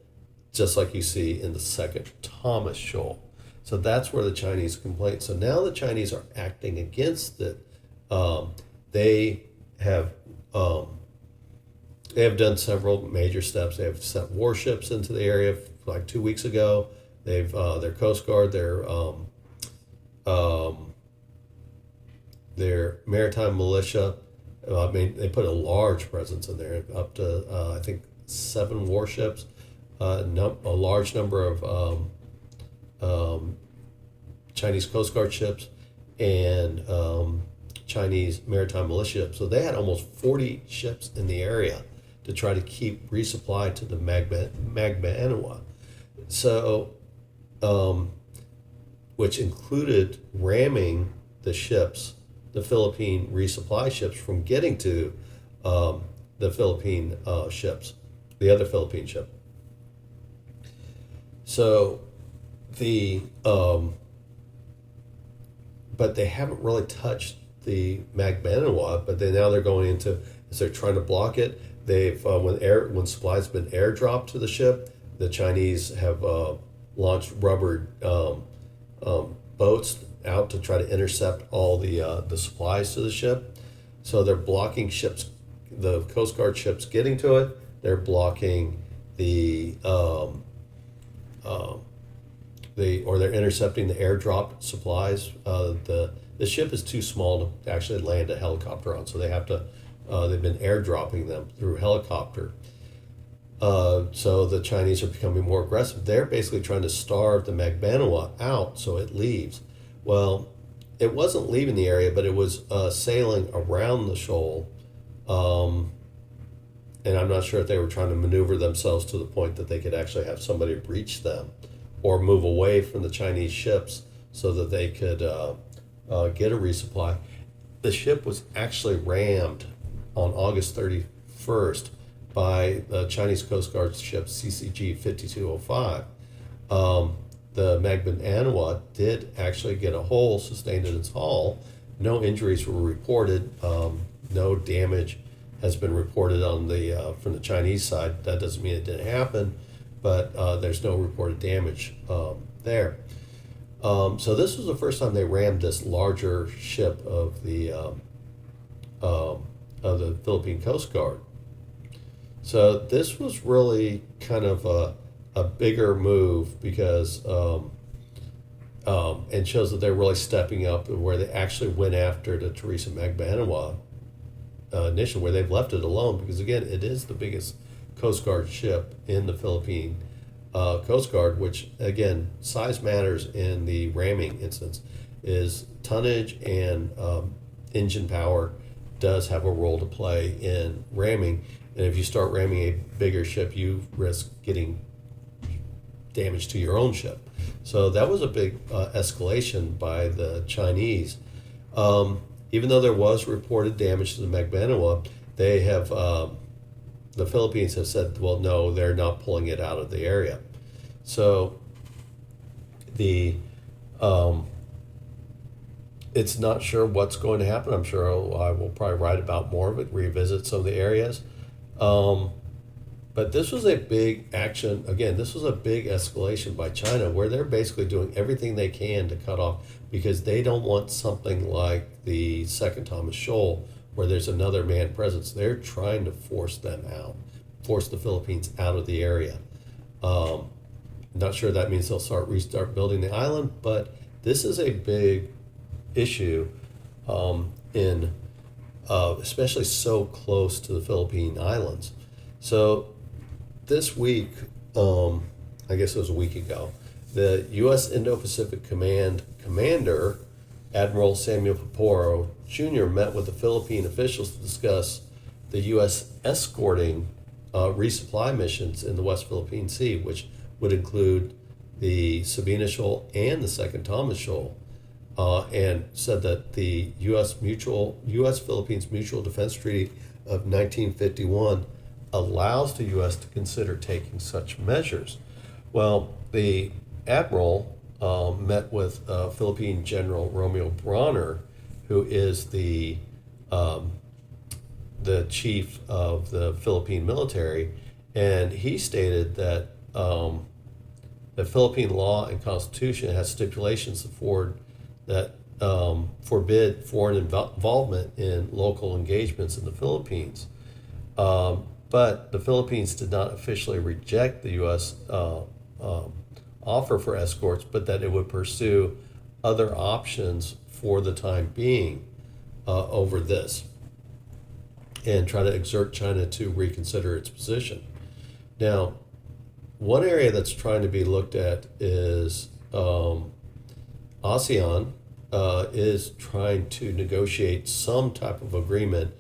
just like you see in the second Thomas Shoal. So that's where the Chinese complain. So now the Chinese are acting against it. They have done several major steps. They have sent warships into the area like 2 weeks ago. They've their Coast Guard, their maritime militia. They put a large presence in there, up to I think 7 warships, a large number of Chinese Coast Guard ships, and Chinese maritime militia ships. So they had almost 40 ships in the area to try to keep resupply to the Magbanua. So, which included ramming the ships, the Philippine resupply ships, from getting to the Philippine ships, the other Philippine ship. So but they haven't really touched the Magbanua. But now they're going into, as they're trying to block it. They've when supplies have been airdropped to the ship, the Chinese have launched rubber boats out to try to intercept all the supplies to the ship. So they're blocking ships, the Coast Guard ships getting to it. They're blocking they're intercepting the airdrop supplies. The ship is too small to actually land a helicopter on, so they have to. They've been airdropping them through helicopter. So the Chinese are becoming more aggressive. They're basically trying to starve the Magbanua out so it leaves. Well, it wasn't leaving the area, but it was sailing around the shoal. And I'm not sure if they were trying to maneuver themselves to the point that they could actually have somebody breach them or move away from the Chinese ships so that they could get a resupply. The ship was actually rammed on August 31st by the Chinese Coast Guard ship CCG 5205. The Magbanua did actually get a hole sustained in its hull. No injuries were reported. No damage has been reported on from the Chinese side. That doesn't mean it didn't happen, but there's no reported damage there. So this was the first time they rammed this larger ship of the Philippine Coast Guard. So this was really kind of a bigger move because and shows that they're really stepping up, where they actually went after the Teresa Magbanua initially, where they've left it alone because, again, it is the biggest Coast Guard ship in the Philippine Coast Guard, which, again, size matters in the ramming instance. Is tonnage and engine power does have a role to play in ramming. And if you start ramming a bigger ship, you risk getting damage to your own ship. So that was a big escalation by the Chinese. Even though there was reported damage to the Magbanua, they have the Philippines have said, well, no, they're not pulling it out of the area. So it's not sure what's going to happen. I'm sure I will probably write about more of it, revisit some of the areas. But this was a big action. Again, this was a big escalation by China, where they're basically doing everything they can to cut off, because they don't want something like the Second Thomas Shoal, where there's another man presence. They're trying to force them out, force the Philippines out of the area. Not sure that means they'll restart building the island, but this is a big issue in especially so close to the Philippine Islands. So this week, I guess it was a week ago, the U.S. Indo-Pacific Command commander Admiral Samuel Paporo Jr. met with the Philippine officials to discuss the U.S. escorting resupply missions in the West Philippine Sea, which would include the Sabina Shoal and the Second Thomas Shoal, and said that the U.S. Philippines Mutual Defense Treaty of 1951 allows the U.S. to consider taking such measures. Well, the admiral met with Philippine General Romeo Bronner, who is the chief of the Philippine military, and he stated that the Philippine law and constitution has stipulations that forbid foreign involvement in local engagements in the Philippines. But the Philippines did not officially reject the U.S. Offer for escorts, but that it would pursue other options for the time being over this and try to exert China to reconsider its position. Now, one area that's trying to be looked at is ASEAN is trying to negotiate some type of agreement,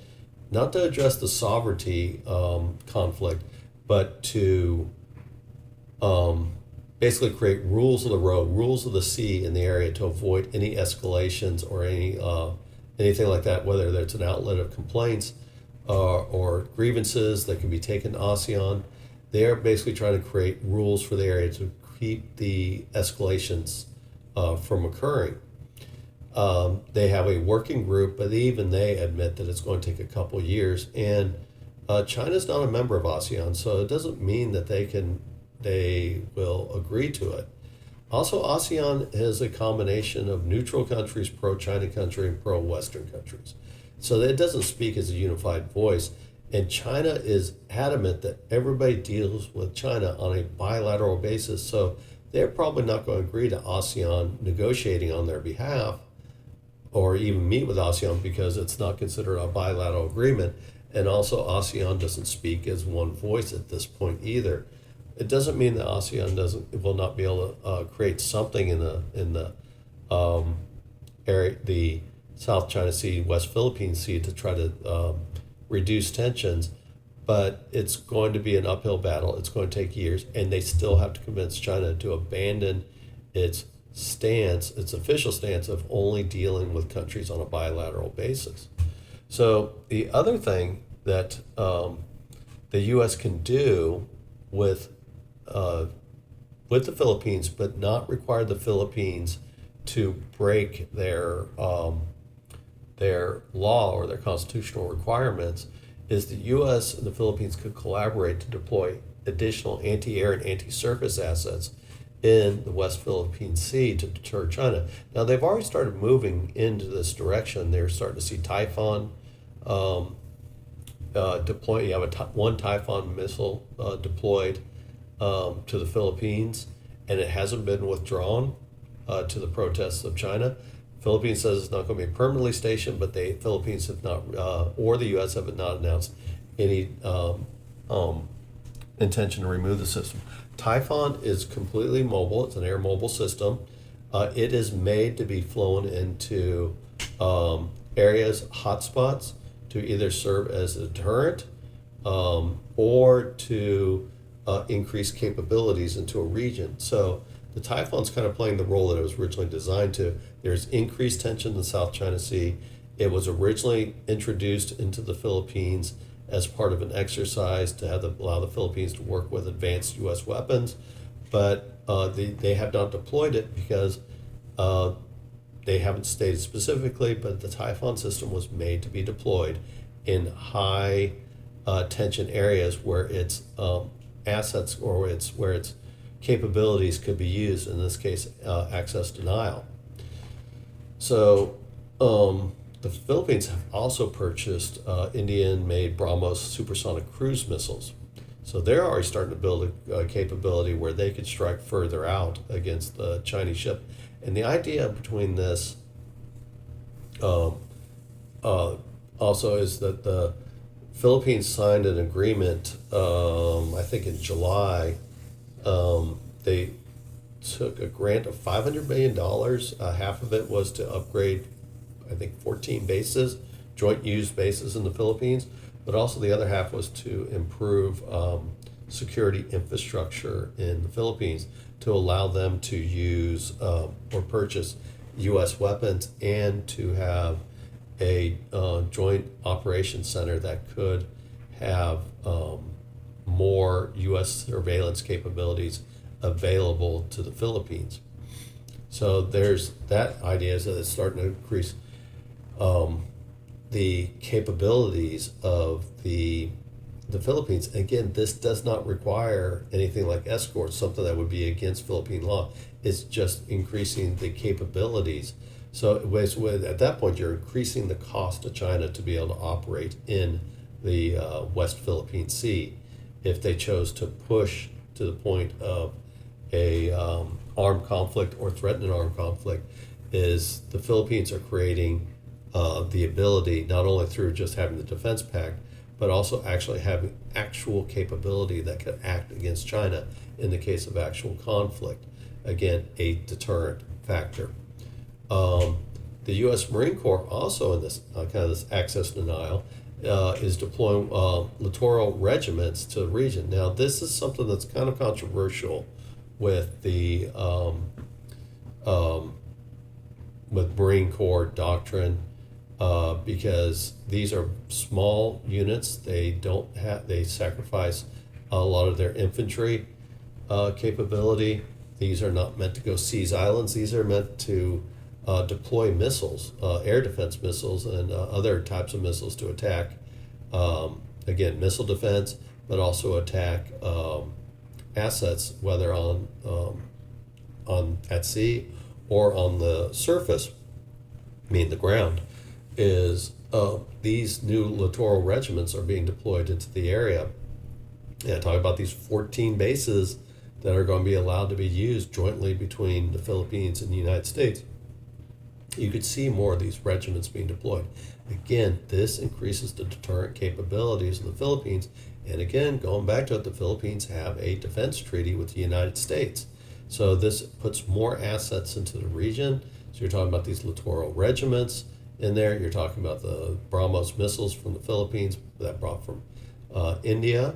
not to address the sovereignty conflict, but to basically create rules of the road, rules of the sea in the area to avoid any escalations or anything like that, whether it's an outlet of complaints or grievances that can be taken to ASEAN. They're basically trying to create rules for the area to keep the escalations from occurring. They have a working group, but even they admit that it's going to take a couple of years. And China's not a member of ASEAN, so it doesn't mean that they will agree to it. Also, ASEAN is a combination of neutral countries, pro-China country, and pro-Western countries. So it doesn't speak as a unified voice. And China is adamant that everybody deals with China on a bilateral basis. So they're probably not going to agree to ASEAN negotiating on their behalf or even meet with ASEAN because it's not considered a bilateral agreement. And also ASEAN doesn't speak as one voice at this point either. It doesn't mean that ASEAN will not be able to create something in the area, the South China Sea, West Philippine Sea, to try to reduce tensions, but it's going to be an uphill battle. It's going to take years, and they still have to convince China to abandon its official stance of only dealing with countries on a bilateral basis. So the other thing that the U.S. can do with the Philippines, but not require the Philippines to break their law or their constitutional requirements, is the U.S. and the Philippines could collaborate to deploy additional anti-air and anti-surface assets in the West Philippine Sea to deter China. Now, they've already started moving into this direction. They're starting to see Typhoon deploy. You have one Typhoon missile deployed to the Philippines, and it hasn't been withdrawn to the protests of China. Philippines says it's not going to be permanently stationed, but the Philippines have not, or the U.S. have not announced any intention to remove the system. Typhoon is completely mobile. It's an air mobile system. It is made to be flown into areas, hotspots, to either serve as a deterrent or to increase capabilities into a region. So the Typhoon's kind of playing the role that it was originally designed to. There's increased tension in the South China Sea. It was originally introduced into the Philippines as part of an exercise to allow the Philippines to work with advanced U.S. weapons, but they have not deployed it because they haven't stated specifically, but the Typhoon system was made to be deployed in high tension areas where its assets or where its capabilities could be used, in this case, access denial. So the Philippines have also purchased Indian-made BrahMos supersonic cruise missiles. So they're already starting to build a capability where they could strike further out against the Chinese ship. And the idea between this also is that the Philippines signed an agreement, I think in July. took a grant of $500 million. Half of it was to upgrade, I think, 14 bases, joint use bases in the Philippines, but also the other half was to improve security infrastructure in the Philippines to allow them to use or purchase U.S. weapons and to have a joint operations center that could have more U.S. surveillance capabilities available to the Philippines. So there's that idea is that it's starting to increase the capabilities of the Philippines. Again, this does not require anything like escorts, something that would be against Philippine law. It's just increasing the capabilities. So at that point, you're increasing the cost to China to be able to operate in the West Philippine Sea. If they chose to push to the point of a armed conflict or threaten an armed conflict, is the Philippines are creating the ability, not only through just having the defense pact, but also actually having actual capability that could act against China in the case of actual conflict. Again, a deterrent factor. The U.S. Marine Corps also in this kind of this access denial is deploying littoral regiments to the region. Now, this is something that's kind of controversial with the with Marine Corps doctrine because these are small units. They sacrifice a lot of their infantry capability. These are not meant to go seize islands. These are meant to deploy missiles, air defense missiles, and other types of missiles to attack. Again, missile defense, but also attack assets, whether on at sea or on the surface, the ground. Is these new littoral regiments are being deployed into the area. And I talk about these 14 bases that are going to be allowed to be used jointly between the Philippines and the United States. You could see more of these regiments being deployed. Again, this increases the deterrent capabilities of the Philippines. And again, going back to it, the Philippines have a defense treaty with the United States. So this puts more assets into the region. So you're talking about these littoral regiments in there. You're talking about the BrahMos missiles from the Philippines that brought from India.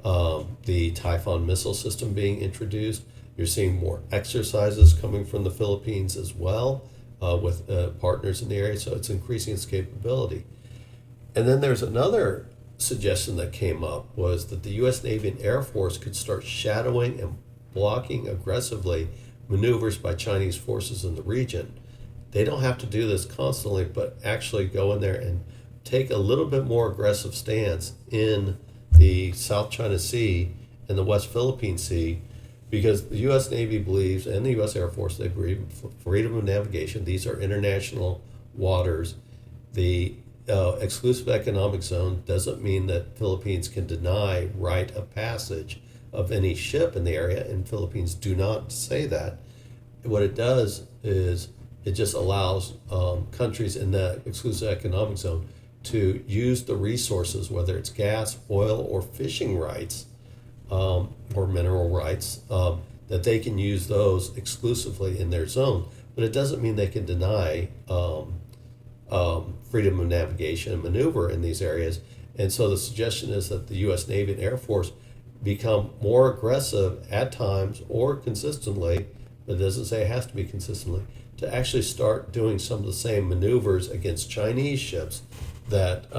The Typhoon missile system being introduced. You're seeing more exercises coming from the Philippines as well with partners in the area. So it's increasing its capability. And then there's another suggestion that came up was that the U.S. Navy and Air Force could start shadowing and blocking aggressively maneuvers by Chinese forces in the region. They don't have to do this constantly, but actually go in there and take a little bit more aggressive stance in the South China Sea and the West Philippine Sea, because the U.S. Navy believes, and the U.S. Air Force, they believe in freedom of navigation. These are international waters. The exclusive economic zone doesn't mean that Philippines can deny right of passage of any ship in the area, and Philippines do not say that. What it does is it just allows countries in that exclusive economic zone to use the resources, whether it's gas, oil, or fishing rights, or mineral rights, that they can use those exclusively in their zone. But it doesn't mean they can deny freedom of navigation and maneuver in these areas. And so the suggestion is that the U.S. Navy and Air Force become more aggressive at times or consistently, but it doesn't say it has to be consistently, to actually start doing some of the same maneuvers against Chinese ships that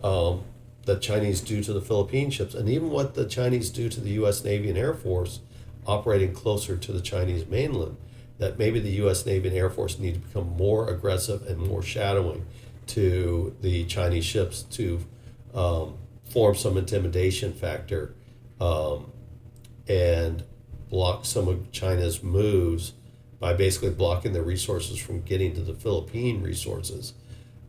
that Chinese do to the Philippine ships, and even what the Chinese do to the U.S. Navy and Air Force operating closer to the Chinese mainland, that maybe the U.S. Navy and Air Force need to become more aggressive and more shadowing to the Chinese ships to form some intimidation factor and block some of China's moves by basically blocking the resources from getting to the Philippine resources.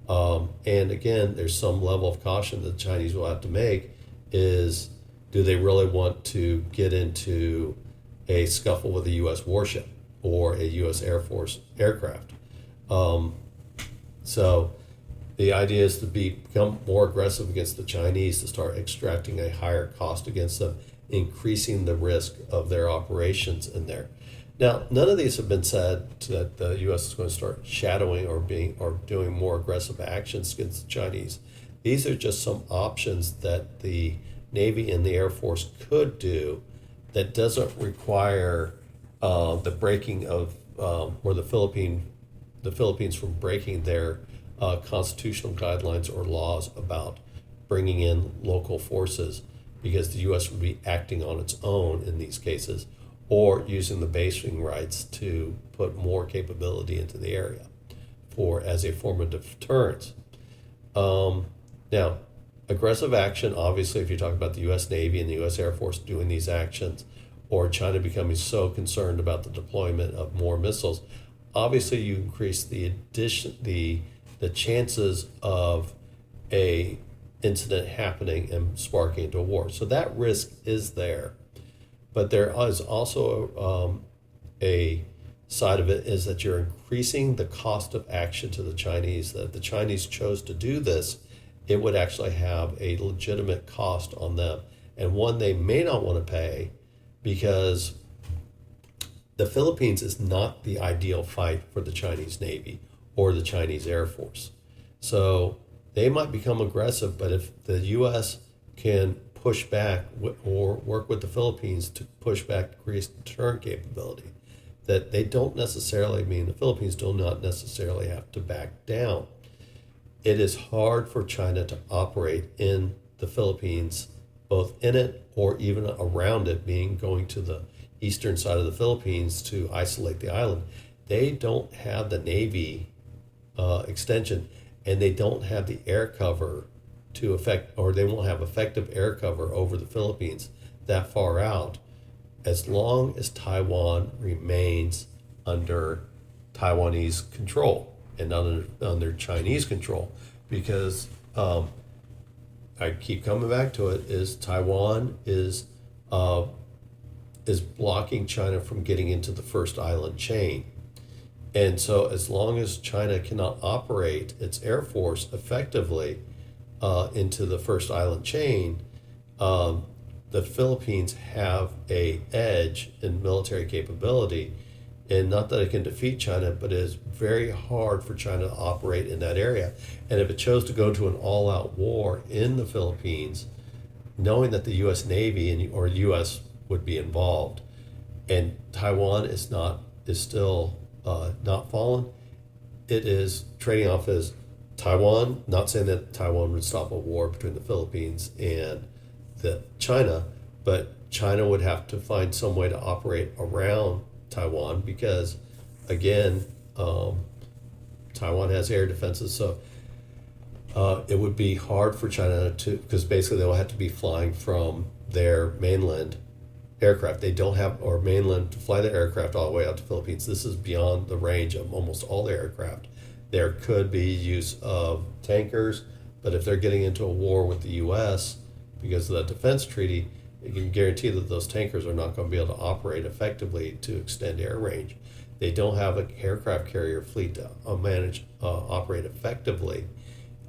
And again, there's some level of caution that the Chinese will have to make is, do they really want to get into a scuffle with a U.S. warship or a U.S. Air Force aircraft? So the idea is to become more aggressive against the Chinese, to start extracting a higher cost against them, increasing the risk of their operations in there. Now, none of these have been said that the U.S. is going to start shadowing or doing more aggressive actions against the Chinese. These are just some options that the Navy and the Air Force could do that doesn't require the breaking of or the Philippines from breaking their constitutional guidelines or laws about bringing in local forces, because the U.S. would be acting on its own in these cases, or using the basing rights to put more capability into the area as a form of deterrence. Now, aggressive action, obviously, if you talk about the U.S. Navy and the U.S. Air Force doing these actions, or China becoming so concerned about the deployment of more missiles, obviously you increase the chances of a incident happening and sparking into a war. So that risk is there. But there is also a side of it is that you're increasing the cost of action to the Chinese. That if the Chinese chose to do this, it would actually have a legitimate cost on them, and one they may not want to pay, because the Philippines is not the ideal fight for the Chinese Navy or the Chinese Air Force. So they might become aggressive, but if the U.S. can push back or work with the Philippines to push back to create deterrent capability, that they don't necessarily mean the Philippines do not necessarily have to back down. It is hard for China to operate in the Philippines, both in it or even around it, being going to the eastern side of the Philippines to isolate the island. They don't have the Navy extension, and they don't have the air cover to affect, or they won't have effective air cover over the Philippines that far out, as long as Taiwan remains under Taiwanese control and not under Chinese control. Because I keep coming back to it, is Taiwan is blocking China from getting into the first island chain. And so as long as China cannot operate its air force effectively into the first island chain, the Philippines have a edge in military capability. And not that it can defeat China, but it is very hard for China to operate in that area. And if it chose to go to an all-out war in the Philippines, knowing that the U.S. Navy or U.S. would be involved, and Taiwan is still not fallen, it is trading off as Taiwan. Not saying that Taiwan would stop a war between the Philippines and China, but China would have to find some way to operate around Taiwan, because again, Taiwan has air defenses, so it would be hard for China because basically they'll have to be flying from their mainland aircraft. They don't have, or mainland, to fly the aircraft all the way out to the Philippines. This is beyond the range of almost all the aircraft. There could be use of tankers, but if they're getting into a war with the U.S. because of that defense treaty, you can guarantee that those tankers are not going to be able to operate effectively to extend air range. They don't have an aircraft carrier fleet to operate effectively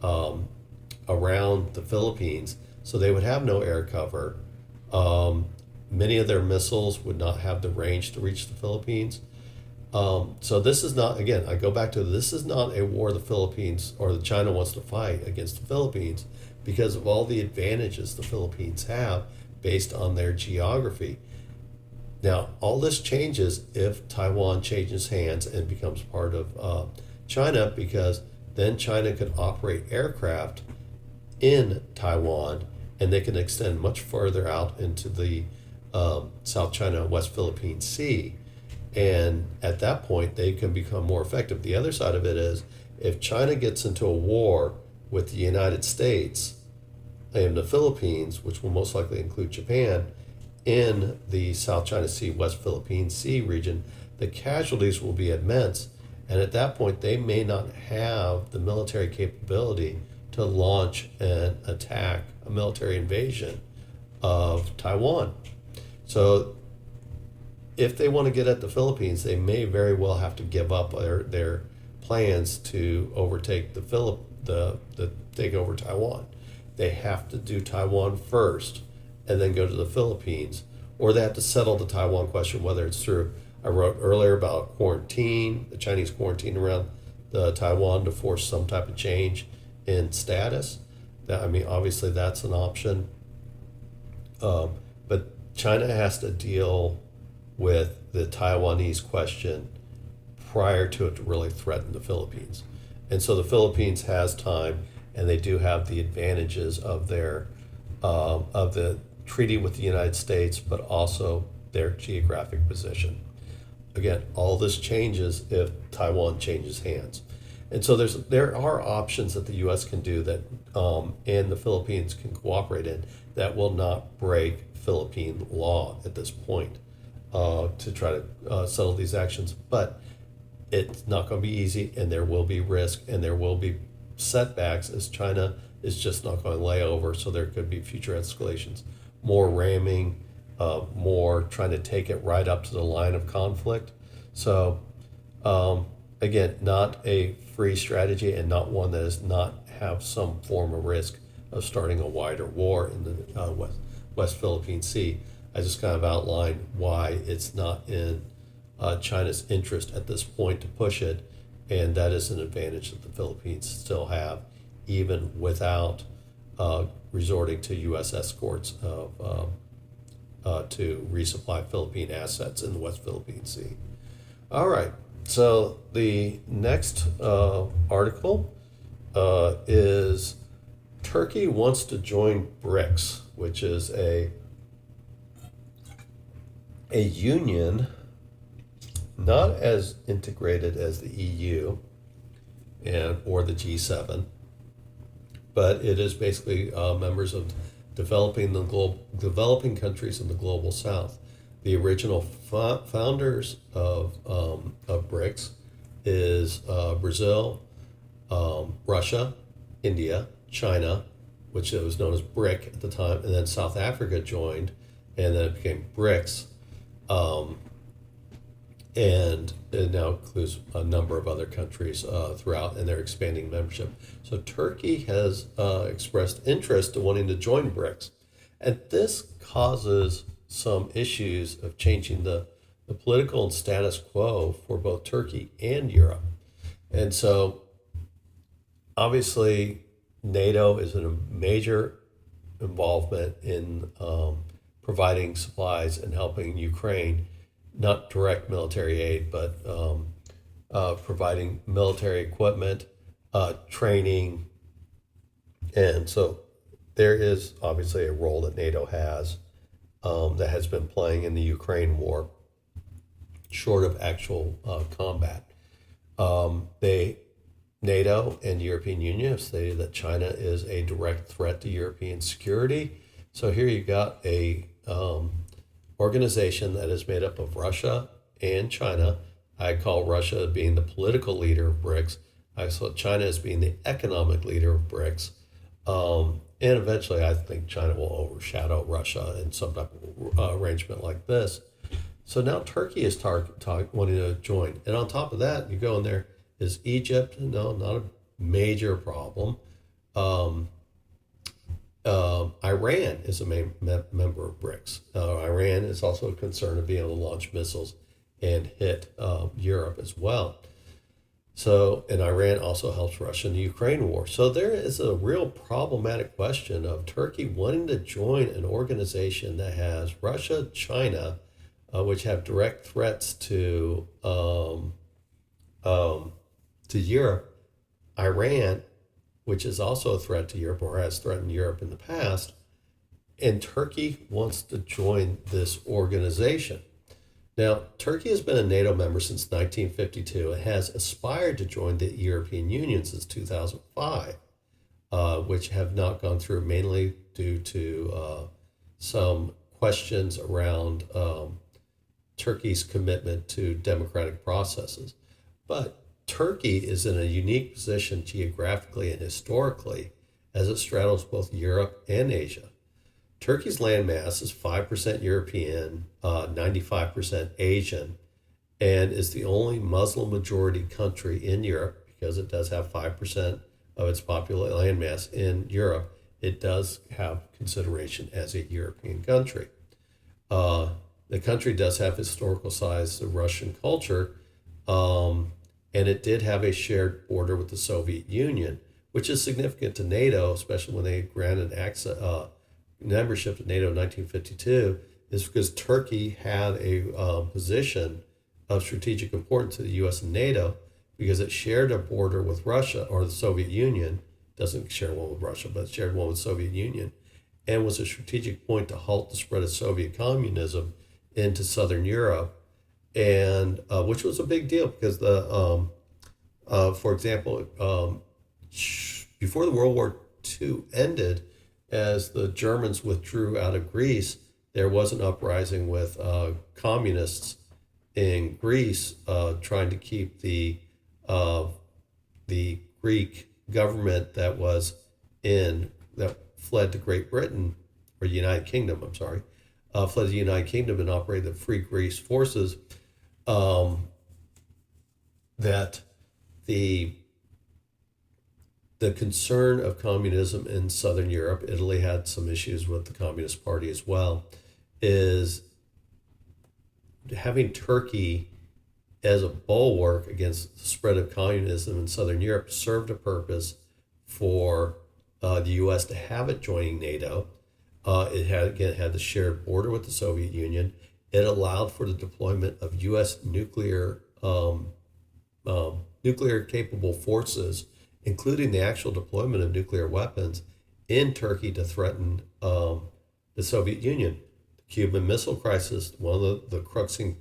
around the Philippines, so they would have no air cover. Many of their missiles would not have the range to reach the Philippines. So this is not, again, I go back to, this is not a war the Philippines or the China wants to fight against the Philippines because of all the advantages the Philippines have based on their geography. Now, all this changes if Taiwan changes hands and becomes part of China, because then China could operate aircraft in Taiwan, and they can extend much further out into the South China West Philippine Sea. And at that point, they can become more effective. The other side of it is, if China gets into a war with the United States and the Philippines, which will most likely include Japan, in the South China Sea, West Philippine Sea region, the casualties will be immense. And at that point, they may not have the military capability to launch an attack, a military invasion of Taiwan. So if they want to get at the Philippines, they may very well have to give up their plans to overtake take over Taiwan. They have to do Taiwan first and then go to the Philippines, or they have to settle the Taiwan question, whether it's through I wrote earlier about quarantine, the Chinese quarantine around the Taiwan to force some type of change in status. Obviously that's an option. But China has to deal with the Taiwanese question prior to it to really threaten the Philippines. And so the Philippines has time, and they do have the advantages of of the treaty with the United States, but also their geographic position. Again, all this changes if Taiwan changes hands. And so there are options that the U.S. can do that, and the Philippines can cooperate in, that will not break Philippine law at this point, to try to settle these actions. But it's not going to be easy, and there will be risk, and there will be setbacks, as China is just not going to lay over. So there could be future escalations, more ramming, more trying to take it right up to the line of conflict. So again, not a free strategy, and not one that does not have some form of risk of starting a wider war in the West Philippine Sea. I just kind of outlined why it's not in China's interest at this point to push it, and that is an advantage that the Philippines still have, even without resorting to U.S. escorts to resupply Philippine assets in the West Philippine Sea. All right, so the next article is Turkey wants to join BRICS, which is a union not as integrated as the EU or the G7, but it is basically members of developing countries in the global South. The original founders of BRICS is Brazil, Russia, India, China, which it was known as BRIC at the time, and then South Africa joined, and then it became BRICS. And it now includes a number of other countries throughout, and they're expanding membership. So Turkey has expressed interest in wanting to join BRICS. And this causes some issues of changing the political and status quo for both Turkey and Europe. And so obviously NATO is in a major involvement in providing supplies and helping Ukraine, not direct military aid, but providing military equipment, training. And so there is obviously a role that NATO has that has been playing in the Ukraine war, short of actual combat. NATO and European Union have stated that China is a direct threat to European security. So here you got a organization that is made up of Russia and China. I call Russia being the political leader of BRICS. I saw China as being the economic leader of BRICS. And eventually I think China will overshadow Russia in some type of arrangement like this. So now Turkey is wanting to join. And on top of that, you go in there, is Egypt? No, not a major problem. Iran is a member of BRICS. Iran is also a concern of being able to launch missiles and hit Europe as well. So, and Iran also helps Russia in the Ukraine war. So there is a real problematic question of Turkey wanting to join an organization that has Russia, China, which have direct threats to Europe, Iran, which is also a threat to Europe or has threatened Europe in the past, and Turkey wants to join this organization. Now, Turkey has been a NATO member since 1952 and has aspired to join the European Union since 2005, which have not gone through, mainly due to some questions around Turkey's commitment to democratic processes. But Turkey is in a unique position geographically and historically as it straddles both Europe and Asia. Turkey's landmass is 5% European, 95% Asian, and is the only Muslim majority country in Europe because it does have 5% of its landmass in Europe. It does have consideration as a European country. the country does have historical ties to Russian culture, and it did have a shared border with the Soviet Union, which is significant to NATO, especially when they granted access, membership to NATO in 1952, is because Turkey had a position of strategic importance to the U.S. and NATO because it shared a border with Russia or the Soviet Union. Doesn't share one with Russia, but it shared one with the Soviet Union, and was a strategic point to halt the spread of Soviet communism into Southern Europe, and which was a big deal because for example, before the World War II ended, as the Germans withdrew out of Greece, there was an uprising with communists in Greece trying to keep the Greek government that fled to Great Britain, or United Kingdom, I'm sorry, fled to the United Kingdom and operated the Free Greece forces, that the concern of communism in Southern Europe, Italy had some issues with the Communist Party as well, is having Turkey as a bulwark against the spread of communism in Southern Europe served a purpose for the U.S. to have it joining NATO. It had the shared border with the Soviet Union. It allowed for the deployment of U.S. nuclear capable forces, including the actual deployment of nuclear weapons in Turkey to threaten the Soviet Union. The Cuban Missile Crisis, one of the cruxing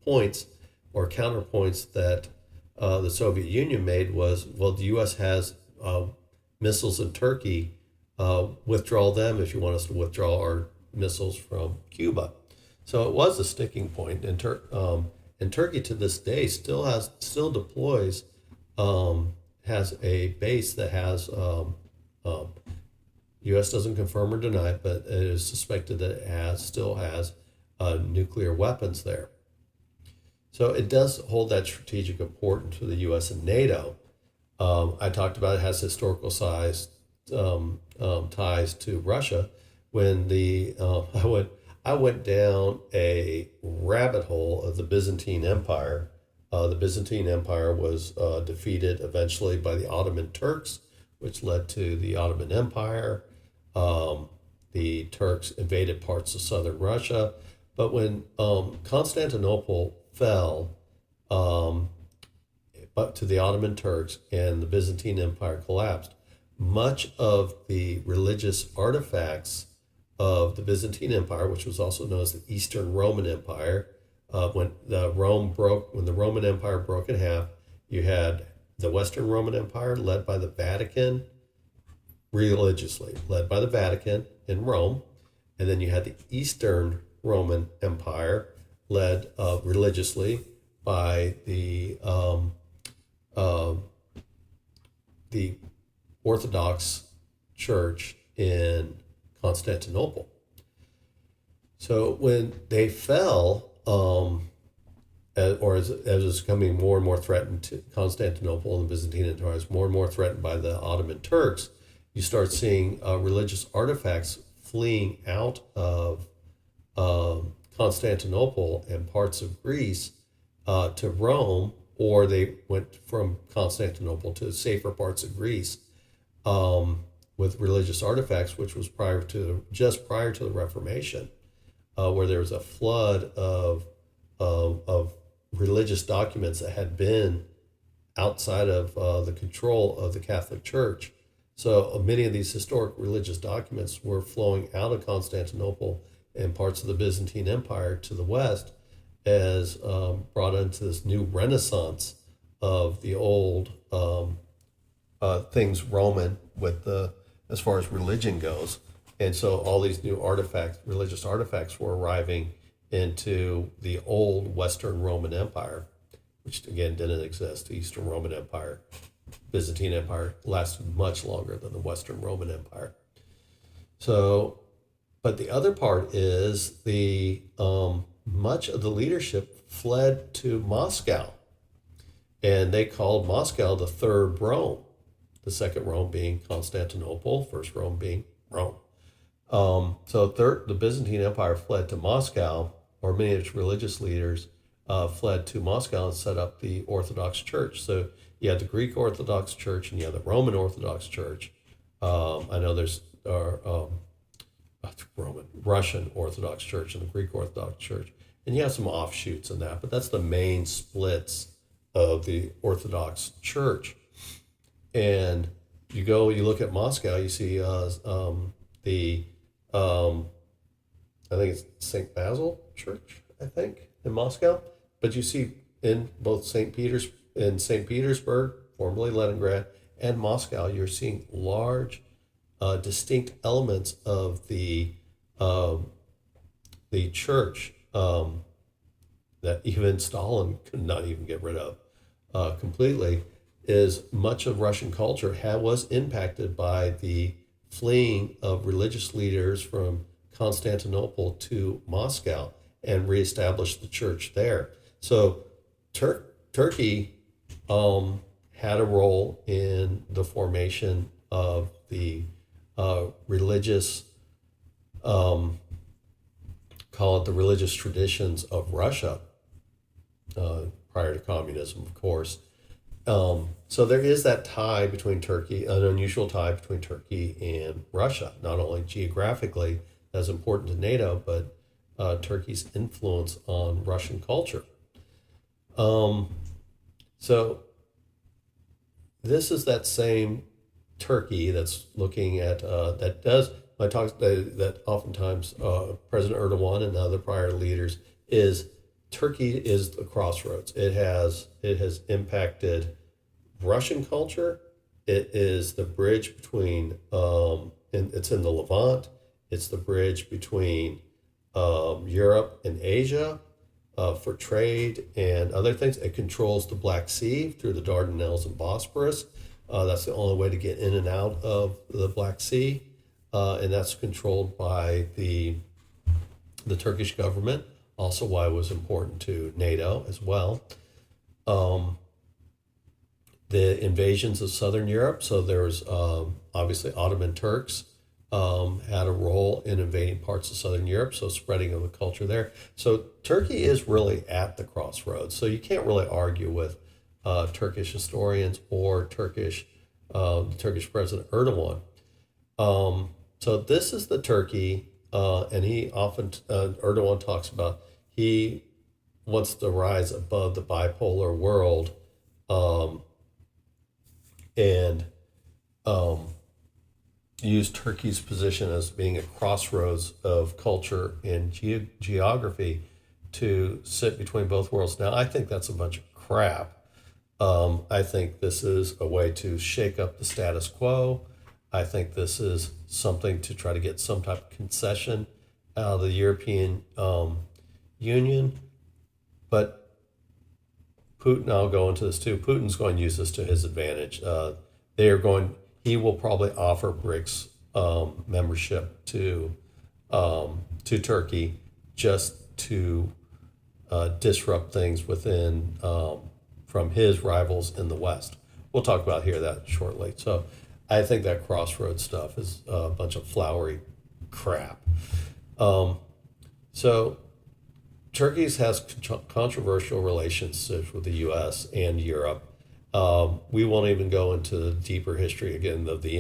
points or counterpoints that the Soviet Union made was, well, the U.S. has missiles in Turkey, withdraw them if you want us to withdraw our missiles from Cuba. So it was a sticking point, and Turkey to this day still deploys, has a base that has, U.S. doesn't confirm or deny it, but it is suspected that it still has nuclear weapons there. So it does hold that strategic importance for the U.S. and NATO. I talked about it has historical ties to Russia. When I went down a rabbit hole of the Byzantine Empire. The Byzantine Empire was defeated eventually by the Ottoman Turks, which led to the Ottoman Empire. The Turks invaded parts of southern Russia. But when Constantinople fell but to the Ottoman Turks and the Byzantine Empire collapsed, much of the religious artifacts of the Byzantine Empire, which was also known as the Eastern Roman Empire, when the Roman Empire broke in half, you had the Western Roman Empire led by the Vatican, religiously led by the Vatican in Rome, and then you had the Eastern Roman Empire led religiously by the Orthodox Church in Constantinople. So when they fell, as it was becoming more and more threatened to Constantinople and the Byzantine Empire was more and more threatened by the Ottoman Turks, you start seeing religious artifacts fleeing out of Constantinople and parts of Greece to Rome, or they went from Constantinople to safer parts of Greece with religious artifacts, which was just prior to the Reformation, where there was a flood of religious documents that had been outside of the control of the Catholic Church. So many of these historic religious documents were flowing out of Constantinople and parts of the Byzantine Empire to the west, as brought into this new renaissance of the old things Roman as far as religion goes. And so all these new religious artifacts were arriving into the old Western Roman Empire, which again didn't exist. The Eastern Roman Empire, Byzantine Empire lasted much longer than the Western Roman Empire. So, but the other part is much of the leadership fled to Moscow, and they called Moscow the third Rome, the second Rome being Constantinople, first Rome being Rome. The Byzantine Empire fled to Moscow, or many of its religious leaders, fled to Moscow and set up the Orthodox Church. So you had the Greek Orthodox Church and you had the Roman Orthodox Church. I know there's Russian Orthodox Church and the Greek Orthodox Church, and you have some offshoots in that, but that's the main splits of the Orthodox Church. And you look at Moscow, you see the I think it's St. Basil Church, I think, in Moscow. But you see in both St. Petersburg, formerly Leningrad, and Moscow, you're seeing large, distinct elements of the church that even Stalin could not even get rid of completely. Is much of Russian culture was impacted by the fleeing of religious leaders from Constantinople to Moscow and reestablished the church there. So Turkey had a role in the formation of the religious, call it the religious traditions of Russia prior to communism, of course. So there is that tie between Turkey, an unusual tie between Turkey and Russia, not only geographically, that's important to NATO, but Turkey's influence on Russian culture. So this is that same Turkey that's looking at, that oftentimes President Erdogan and other prior leaders Turkey is the crossroads. It has impacted Russian culture. It is the bridge between, and it's in the Levant. It's the bridge between Europe and Asia for trade and other things. It controls the Black Sea through the Dardanelles and Bosporus. That's the only way to get in and out of the Black Sea, and that's controlled by the Turkish government. Also, why it was important to NATO as well. The invasions of Southern Europe. So there was obviously Ottoman Turks had a role in invading parts of Southern Europe, so spreading of the culture there. So Turkey is really at the crossroads. So you can't really argue with Turkish historians or Turkish President Erdogan. So this is the Turkey, and he often Erdogan talks about he wants to rise above the bipolar world, and use Turkey's position as being a crossroads of culture and geography to sit between both worlds. Now, I think that's a bunch of crap. I think this is a way to shake up the status quo. I think this is something to try to get some type of concession out of the European Union. But Putin, I'll go into this too, Putin's going to use this to his advantage. He will probably offer BRICS membership to Turkey just to disrupt things within from his rivals in the West. We'll talk about that shortly. So I think that crossroads stuff is a bunch of flowery crap. So Turkey has controversial relationships with the U.S. and Europe. We won't even go into the deeper history again of the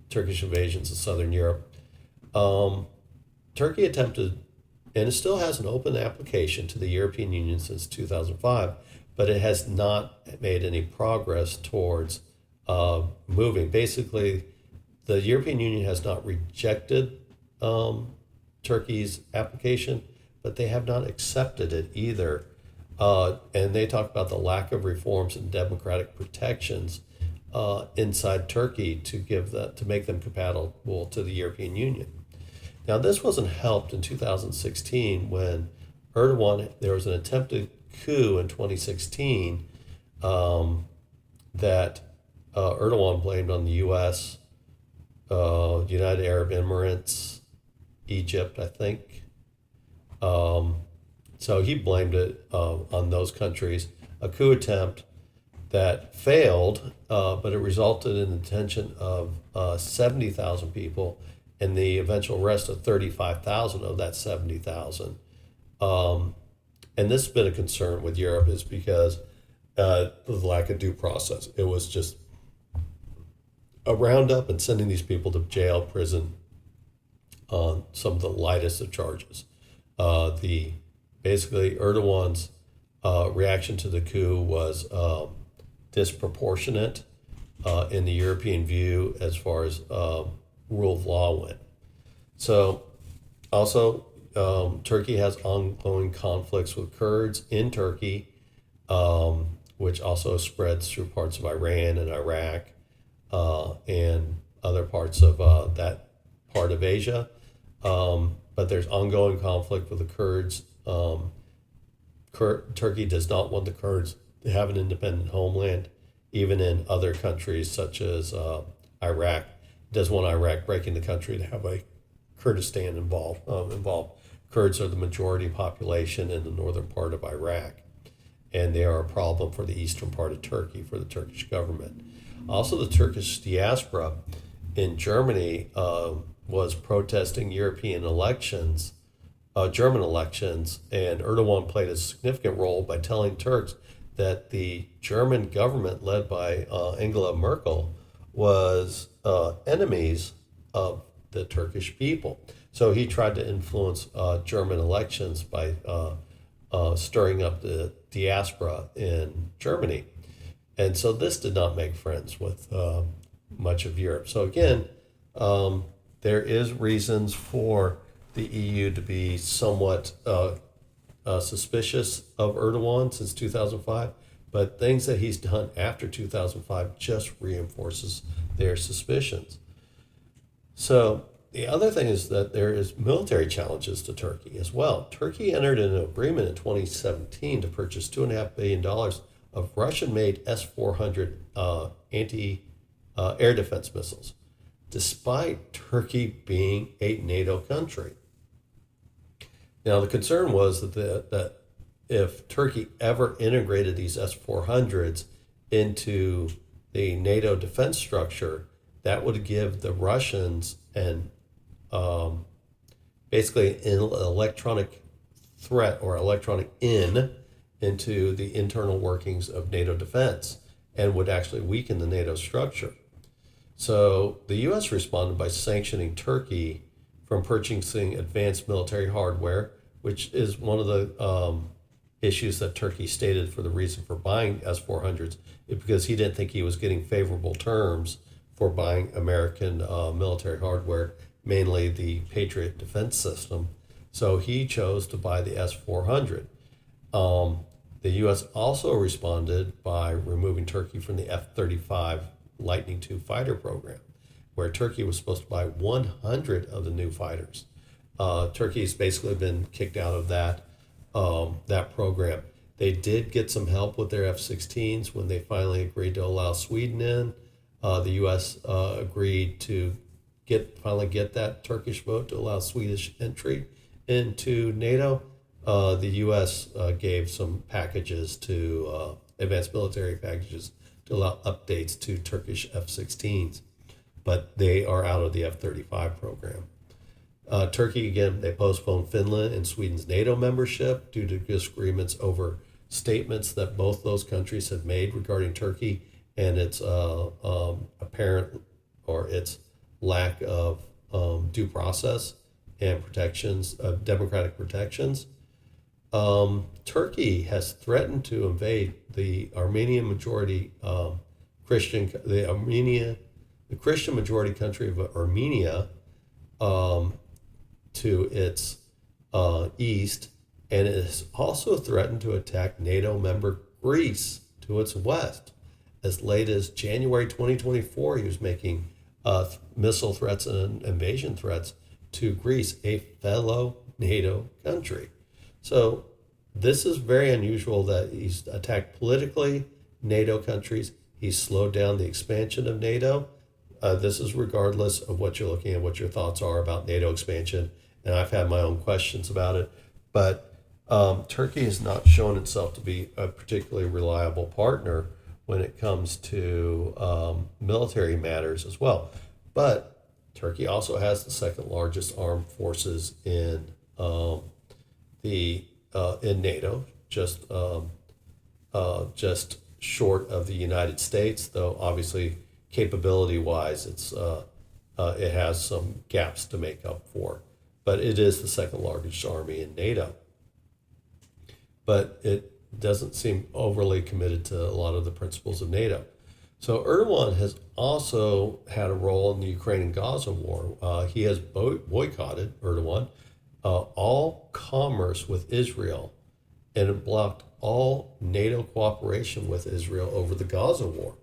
Turkish invasions of Southern Europe. Turkey attempted, and it still has an open application to the European Union since 2005, but it has not made any progress towards moving. Basically, the European Union has not rejected Turkey's application, but they have not accepted it either. And they talk about the lack of reforms and democratic protections inside Turkey to make them compatible to the European Union. Now, this wasn't helped in 2016 when there was an attempted coup in 2016 that Erdogan blamed on the U.S., United Arab Emirates, Egypt, I think. So he blamed it on those countries. A coup attempt that failed, but it resulted in the detention of 70,000 people and the eventual arrest of 35,000 of that 70,000. And this has been a concern with Europe is because the lack of due process. It was just a roundup and sending these people to jail, prison on some of the lightest of charges. The basically Erdogan's reaction to the coup was disproportionate in the European view as far as rule of law went. So also Turkey has ongoing conflicts with Kurds in Turkey, which also spreads through parts of Iran and Iraq and other parts of that part of Asia. But there's ongoing conflict with the Kurds. Turkey does not want the Kurds to have an independent homeland, even in other countries such as Iraq. It doesn't want Iraq breaking the country to have a Kurdistan involved. Kurds are the majority population in the northern part of Iraq, and they are a problem for the eastern part of Turkey, for the Turkish government. Also, the Turkish diaspora in Germany was protesting European elections, German elections, and Erdogan played a significant role by telling Turks that the German government led by Angela Merkel was enemies of the Turkish people. So he tried to influence German elections by stirring up the diaspora in Germany. And so this did not make friends with much of Europe. So again, there is reasons for the EU to be somewhat suspicious of Erdogan since 2005, but things that he's done after 2005 just reinforces their suspicions. So the other thing is that there is military challenges to Turkey as well. Turkey entered an agreement in 2017 to purchase $2.5 billion of Russian-made S-400 anti-air defense missiles, despite Turkey being a NATO country. Now, the concern was that if Turkey ever integrated these S-400s into the NATO defense structure, that would give the Russians basically an electronic threat or electronic into the internal workings of NATO defense and would actually weaken the NATO structure. So the U.S. responded by sanctioning Turkey from purchasing advanced military hardware, which is one of the issues that Turkey stated for the reason for buying S-400s, because he didn't think he was getting favorable terms for buying American military hardware, mainly the Patriot defense system. So he chose to buy the S-400. The U.S. also responded by removing Turkey from the F-35 Lightning II fighter program, where Turkey was supposed to buy 100 of the new fighters. Turkey's basically been kicked out of that program. They did get some help with their F-16s when they finally agreed to allow Sweden in. The U.S. agreed to finally get that Turkish vote to allow Swedish entry into NATO. The U.S. gave some packages to advanced military packages to allow updates to Turkish F-16s, but they are out of the F-35 program. Turkey, again, they postponed Finland and Sweden's NATO membership due to disagreements over statements that both those countries have made regarding Turkey and its apparent or its lack of due process and protections, democratic protections. Turkey has threatened to invade the Armenian majority Christian majority country of Armenia to its east, and it has also threatened to attack NATO member Greece to its west. As late as January 2024, he was making missile threats and invasion threats to Greece, a fellow NATO country. So this is very unusual that he's attacked politically NATO countries. He's slowed down the expansion of NATO. This is regardless of what you're looking at, what your thoughts are about NATO expansion. And I've had my own questions about it. But Turkey has not shown itself to be a particularly reliable partner when it comes to military matters as well. But Turkey also has the second largest armed forces in the in NATO, just short of the United States, though obviously capability-wise, it has some gaps to make up for. But it is the second largest army in NATO. But it doesn't seem overly committed to a lot of the principles of NATO. So Erdogan has also had a role in the Ukraine and Gaza war. He has boycotted, Erdogan, all commerce with Israel and blocked all NATO cooperation with Israel over the Gaza war.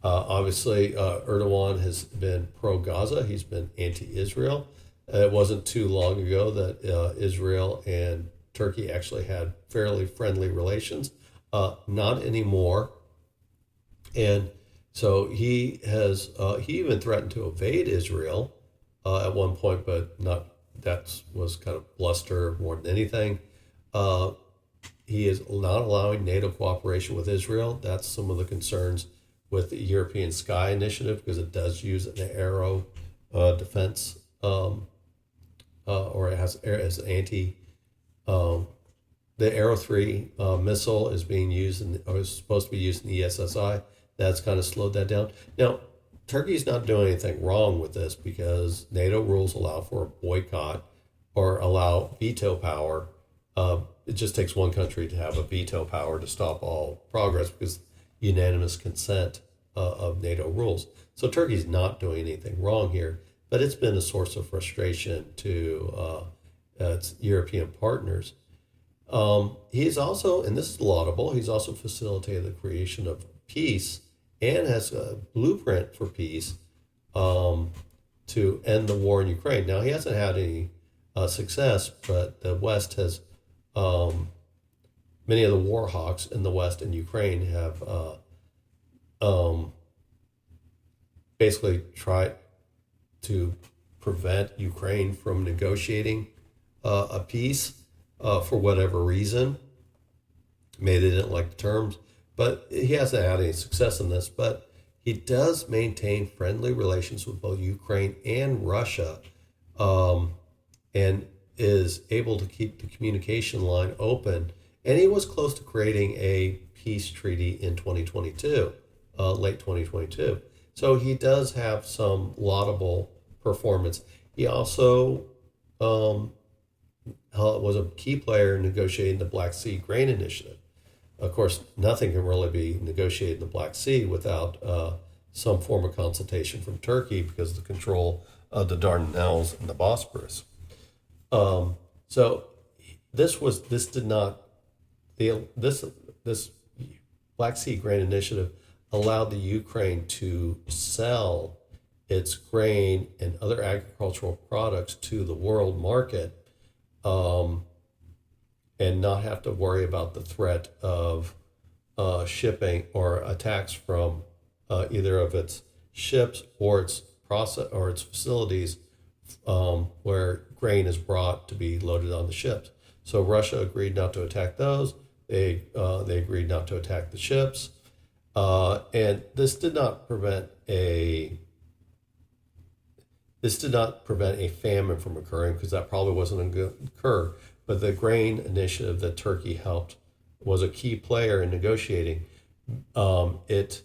Obviously, Erdogan has been pro-Gaza. He's been anti-Israel. It wasn't too long ago that Israel and Turkey actually had fairly friendly relations. Not anymore. And so he even threatened to invade Israel at one point, but that was kind of bluster more than anything. He is not allowing NATO cooperation with Israel. That's some of the concerns with the European Sky Initiative, because it does use an aero defense, or it has as anti. The Arrow 3 missile is being used or is supposed to be used in the ESSI. That's kind of slowed that down. Now, Turkey's not doing anything wrong with this, because NATO rules allow for a boycott or allow veto power. It just takes one country to have a veto power to stop all progress, because unanimous consent of NATO rules. So Turkey's not doing anything wrong here, but it's been a source of frustration to its European partners. He's also, and this is laudable, he's also facilitated the creation of peace and has a blueprint for peace to end the war in Ukraine. Now, he hasn't had any success, but the West has, many of the war hawks in the West and Ukraine have basically tried to prevent Ukraine from negotiating a peace for whatever reason. Maybe they didn't like the terms, but he hasn't had any success in this. But he does maintain friendly relations with both Ukraine and Russia, and is able to keep the communication line open. And he was close to creating a peace treaty in 2022, late 2022. So he does have some laudable performance. He also was a key player in negotiating the Black Sea Grain Initiative. Of course, nothing can really be negotiated in the Black Sea without some form of consultation from Turkey, because of the control of the Dardanelles and the Bosporus. So this Black Sea Grain Initiative allowed the Ukraine to sell its grain and other agricultural products to the world market, and not have to worry about the threat of shipping or attacks from either of its ships or its facilities where grain is brought to be loaded on the ships. So Russia agreed not to attack those. They agreed not to attack the ships, and this did not prevent a famine from occurring, because that probably wasn't going to occur. But the grain initiative that Turkey helped was a key player in negotiating. It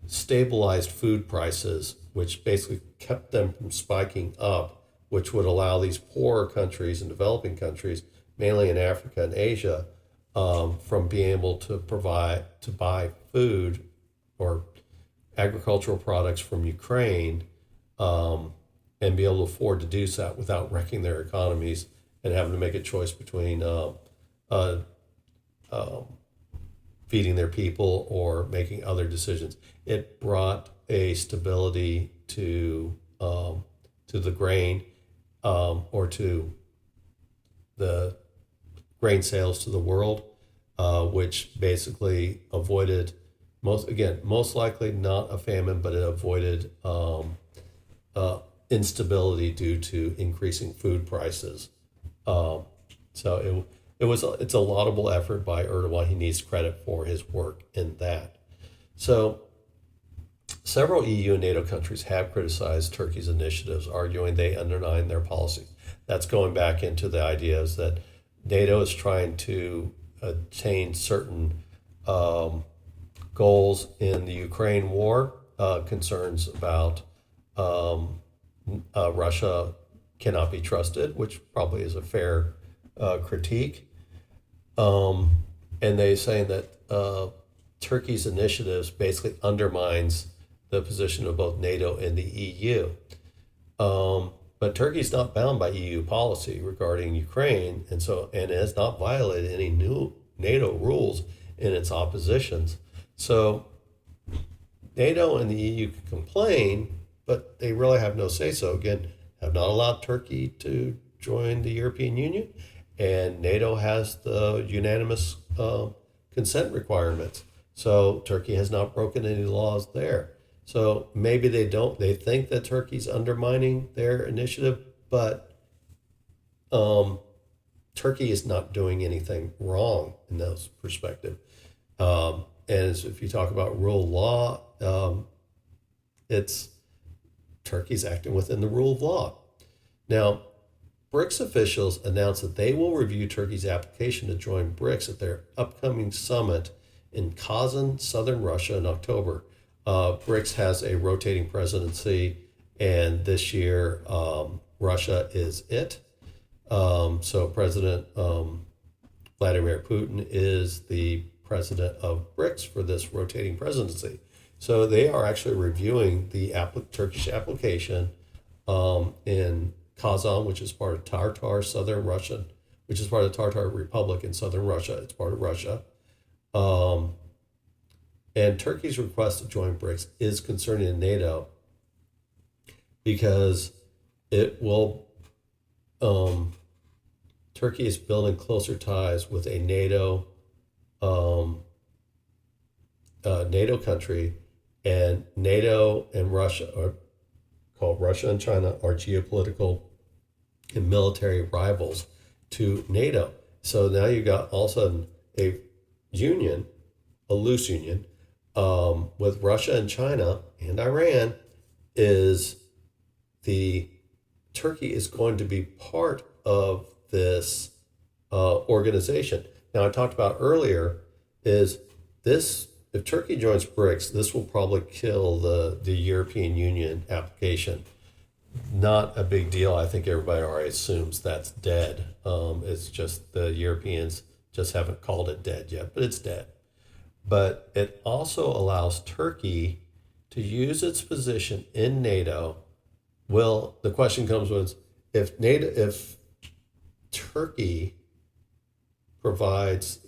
stabilized food prices, which basically kept them from spiking up, which would allow these poorer countries and developing countries, mainly in Africa and Asia, from being able to buy food or agricultural products from Ukraine, and be able to afford to do so without wrecking their economies and having to make a choice between feeding their people or making other decisions. It brought a stability to the grain, or to the grain sales to the world, which basically avoided most likely not a famine, but it avoided instability due to increasing food prices. So it's a laudable effort by Erdogan. He needs credit for his work in that. So several EU and NATO countries have criticized Turkey's initiatives, arguing they undermine their policies. That's going back into the ideas that NATO is trying to attain certain goals in the Ukraine war, concerns about Russia cannot be trusted, which probably is a fair critique. And they're saying that Turkey's initiatives basically undermines the position of both NATO and the EU. But Turkey's not bound by EU policy regarding Ukraine, and has not violated any new NATO rules in its oppositions. So NATO and the EU can complain, but they really have no say-so. Again, have not allowed Turkey to join the European Union, and NATO has the unanimous consent requirements. So Turkey has not broken any laws there. So maybe they think that Turkey's undermining their initiative, but Turkey is not doing anything wrong in those perspective. And if you talk about rule of law, it's Turkey's acting within the rule of law. Now, BRICS officials announced that they will review Turkey's application to join BRICS at their upcoming summit in Kazan, southern Russia, in October. BRICS has a rotating presidency, and this year Russia is it. So President Vladimir Putin is the president of BRICS for this rotating presidency. So they are actually reviewing the Turkish application in Kazan, which is part of Tartar, southern Russia, which is part of the Tartar Republic in southern Russia. It's part of Russia. And Turkey's request to join BRICS is concerning NATO because it will, Turkey is building closer ties with a NATO country, and NATO and Russia are called Russia and China are geopolitical and military rivals to NATO. So now you got all of a sudden a union, a loose union, with Russia and China and Iran. Turkey is going to be part of this organization. Now, I talked about earlier is this, if Turkey joins BRICS, this will probably kill the European Union application. Not a big deal. I think everybody already assumes that's dead. It's just the Europeans just haven't called it dead yet, but it's dead. But it also allows Turkey to use its position in NATO. Well, the question comes when if Turkey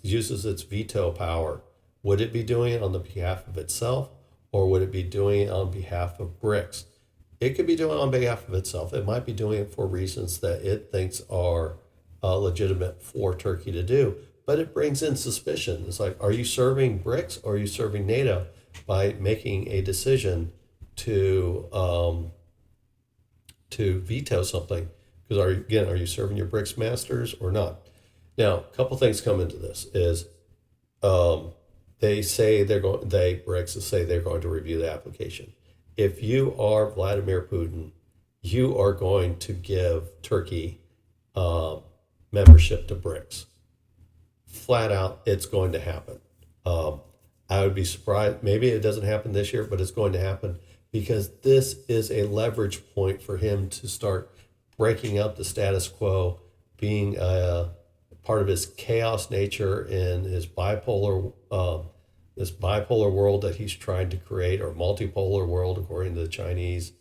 uses its veto power, would it be doing it on the behalf of itself, or would it be doing it on behalf of BRICS? It could be doing it on behalf of itself. It might be doing it for reasons that it thinks are legitimate for Turkey to do, but it brings in suspicion. It's like, are you serving BRICS or are you serving NATO by making a decision to veto something? Because are you serving your BRICS masters or not? Now, a couple things come into this is BRICS say they're going to review the application. If you are Vladimir Putin, you are going to give Turkey membership to BRICS. Flat out, it's going to happen. I would be surprised. Maybe it doesn't happen this year, but it's going to happen because this is a leverage point for him to start breaking up the status quo, being part of his chaos nature in his bipolar world that he's trying to create, or multipolar world, according to the Chinese,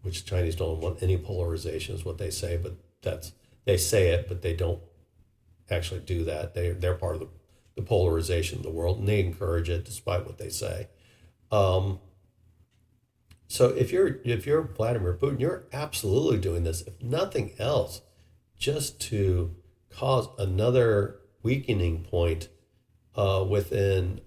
which the Chinese don't want any polarization, is what they say, but they say it, but they don't actually do that. They're part of the polarization of the world, and they encourage it despite what they say. So if you're Vladimir Putin, you're absolutely doing this, if nothing else, just to cause another weakening point within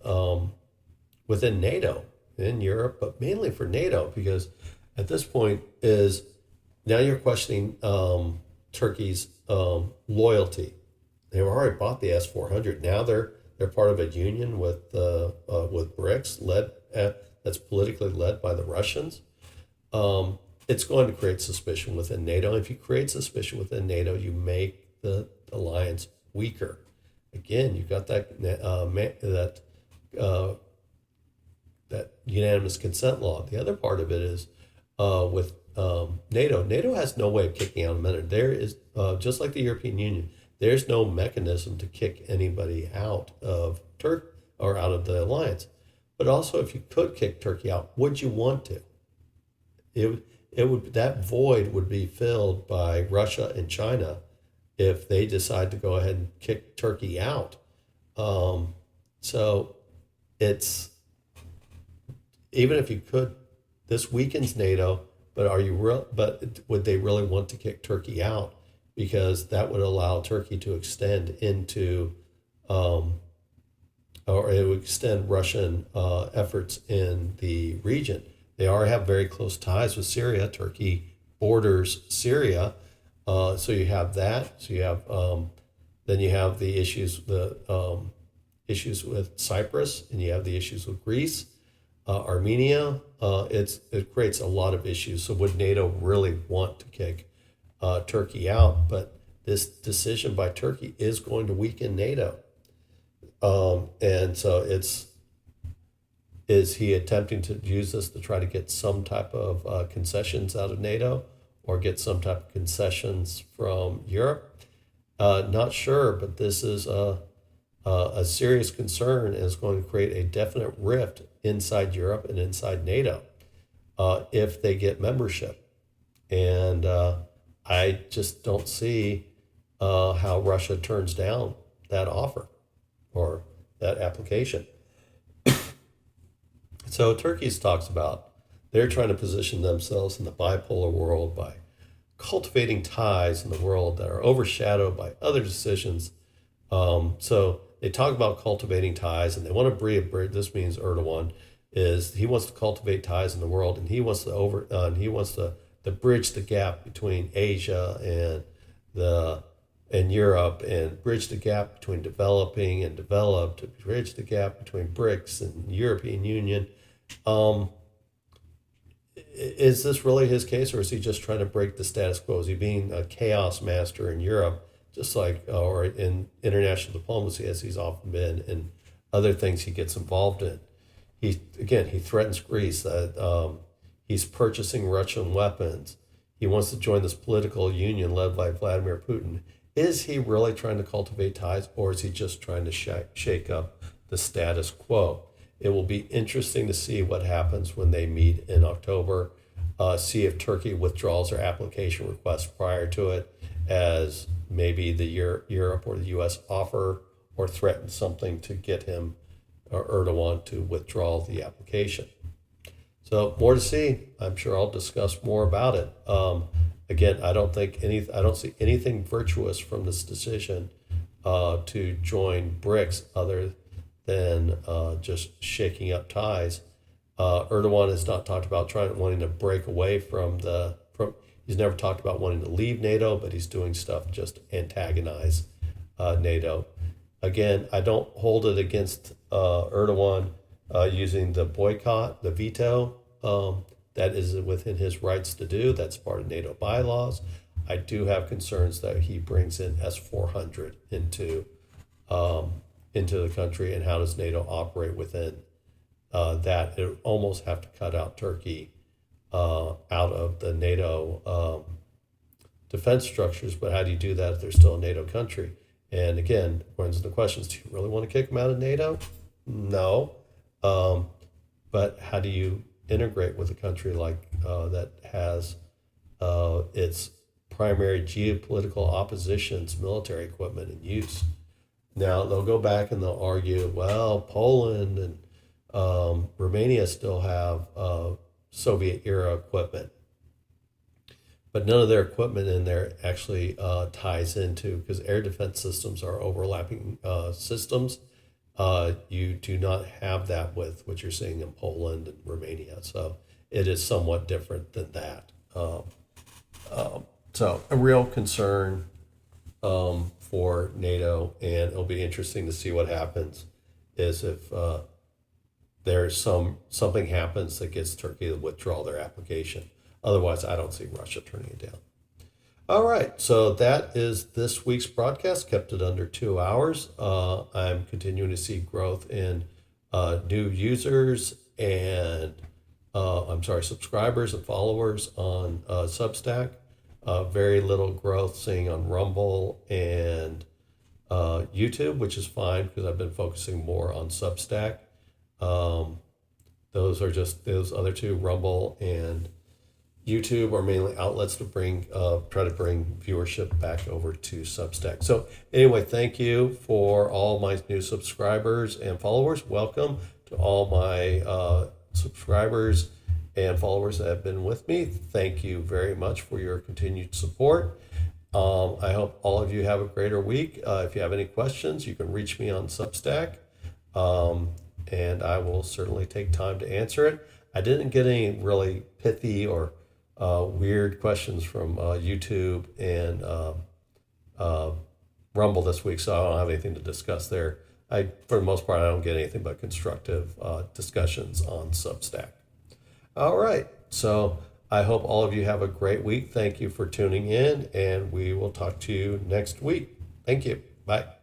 NATO, in Europe, but mainly for NATO, because at this point is now you're questioning Turkey's loyalty. They've already bought the S-400. Now they're part of a union with BRICS, that's politically led by the Russians. It's going to create suspicion within NATO. If you create suspicion within NATO, you make make the alliance weaker. Again, you've got that that unanimous consent law. The other part of it is with NATO. NATO has no way of kicking out a member. There is, just like the European Union, there's no mechanism to kick anybody out of Turkey or out of the alliance. But also, if you could kick Turkey out, would you want to? It would, that void would be filled by Russia and China if they decide to go ahead and kick Turkey out. So it's, even if you could, this weakens NATO. But but would they really want to kick Turkey out? Because that would allow Turkey to extend into, or it would extend Russian efforts in the region. They have very close ties with Syria. Turkey borders Syria, so you have that. So you have then you have the issues issues with Cyprus, and you have the issues with Greece, Armenia. It creates a lot of issues. So would NATO really want to kick Turkey out? But this decision by Turkey is going to weaken NATO, and so is he attempting to use this to try to get some type of concessions out of NATO, or get some type of concessions from Europe? Not sure, but this is a serious concern, and is going to create a definite rift inside Europe and inside NATO if they get membership. And I just don't see how Russia turns down that offer or that application. So Turkey talks about they're trying to position themselves in the bipolar world by cultivating ties in the world that are overshadowed by other decisions. So they talk about cultivating ties, and they want to bridge. This means Erdogan he wants to cultivate ties in the world, and he wants to bridge the gap between Asia and Europe, and bridge the gap between developing and developed, to bridge the gap between BRICS and European Union. Is this really his case, or is he just trying to break the status quo? Is he being a chaos master in Europe, just like, or in international diplomacy, as he's often been, and other things he gets involved in? He threatens Greece that he's purchasing Russian weapons. He wants to join this political union led by Vladimir Putin. Is he really trying to cultivate ties, or is he just trying to shake up the status quo? It will be interesting to see what happens when they meet in October. See if Turkey withdraws their application request prior to it, as maybe the Europe or the U.S. offer or threaten something to get him or Erdogan to withdraw the application. So more to see. I'm sure I'll discuss more about it. Again, I don't see anything virtuous from this decision to join BRICS other than just shaking up ties. Erdogan has not talked about wanting to break away from. He's never talked about wanting to leave NATO, but he's doing stuff just to antagonize NATO. Again, I don't hold it against Erdogan using the boycott, the veto. That is within his rights to do. That's part of NATO bylaws. I do have concerns that he brings in S-400 into the country, and how does NATO operate within that? It would almost have to cut out Turkey out of the NATO defense structures, but how do you do that if they're still a NATO country? And again, runs the questions: do you really want to kick them out of NATO? No. But how do you integrate with a country like that has its primary geopolitical opposition's military equipment in use? Now, they'll go back and they'll argue, well, Poland and Romania still have Soviet-era equipment. But none of their equipment in there actually ties into, because air defense systems are overlapping systems. You do not have that with what you're seeing in Poland and Romania. So it is somewhat different than that. So a real concern for NATO, and it'll be interesting to see what happens is if there's something happens that gets Turkey to withdraw their application. Otherwise, I don't see Russia turning it down. All right, so that is this week's broadcast. Kept it under 2 hours. I'm continuing to see growth in new users and subscribers and followers on Substack. Very little growth seeing on Rumble and YouTube, which is fine because I've been focusing more on Substack. Those other two, Rumble and YouTube, are mainly outlets to try to bring viewership back over to Substack. So anyway, thank you for all my new subscribers and followers. Welcome to all my subscribers and followers that have been with me. Thank you very much for your continued support. I hope all of you have a greater week. If you have any questions, you can reach me on Substack, and I will certainly take time to answer it. I didn't get any really pithy or weird questions from YouTube and Rumble this week, so I don't have anything to discuss there. For the most part, I don't get anything but constructive discussions on Substack. All right, so I hope all of you have a great week. Thank you for tuning in, and we will talk to you next week. Thank you. Bye.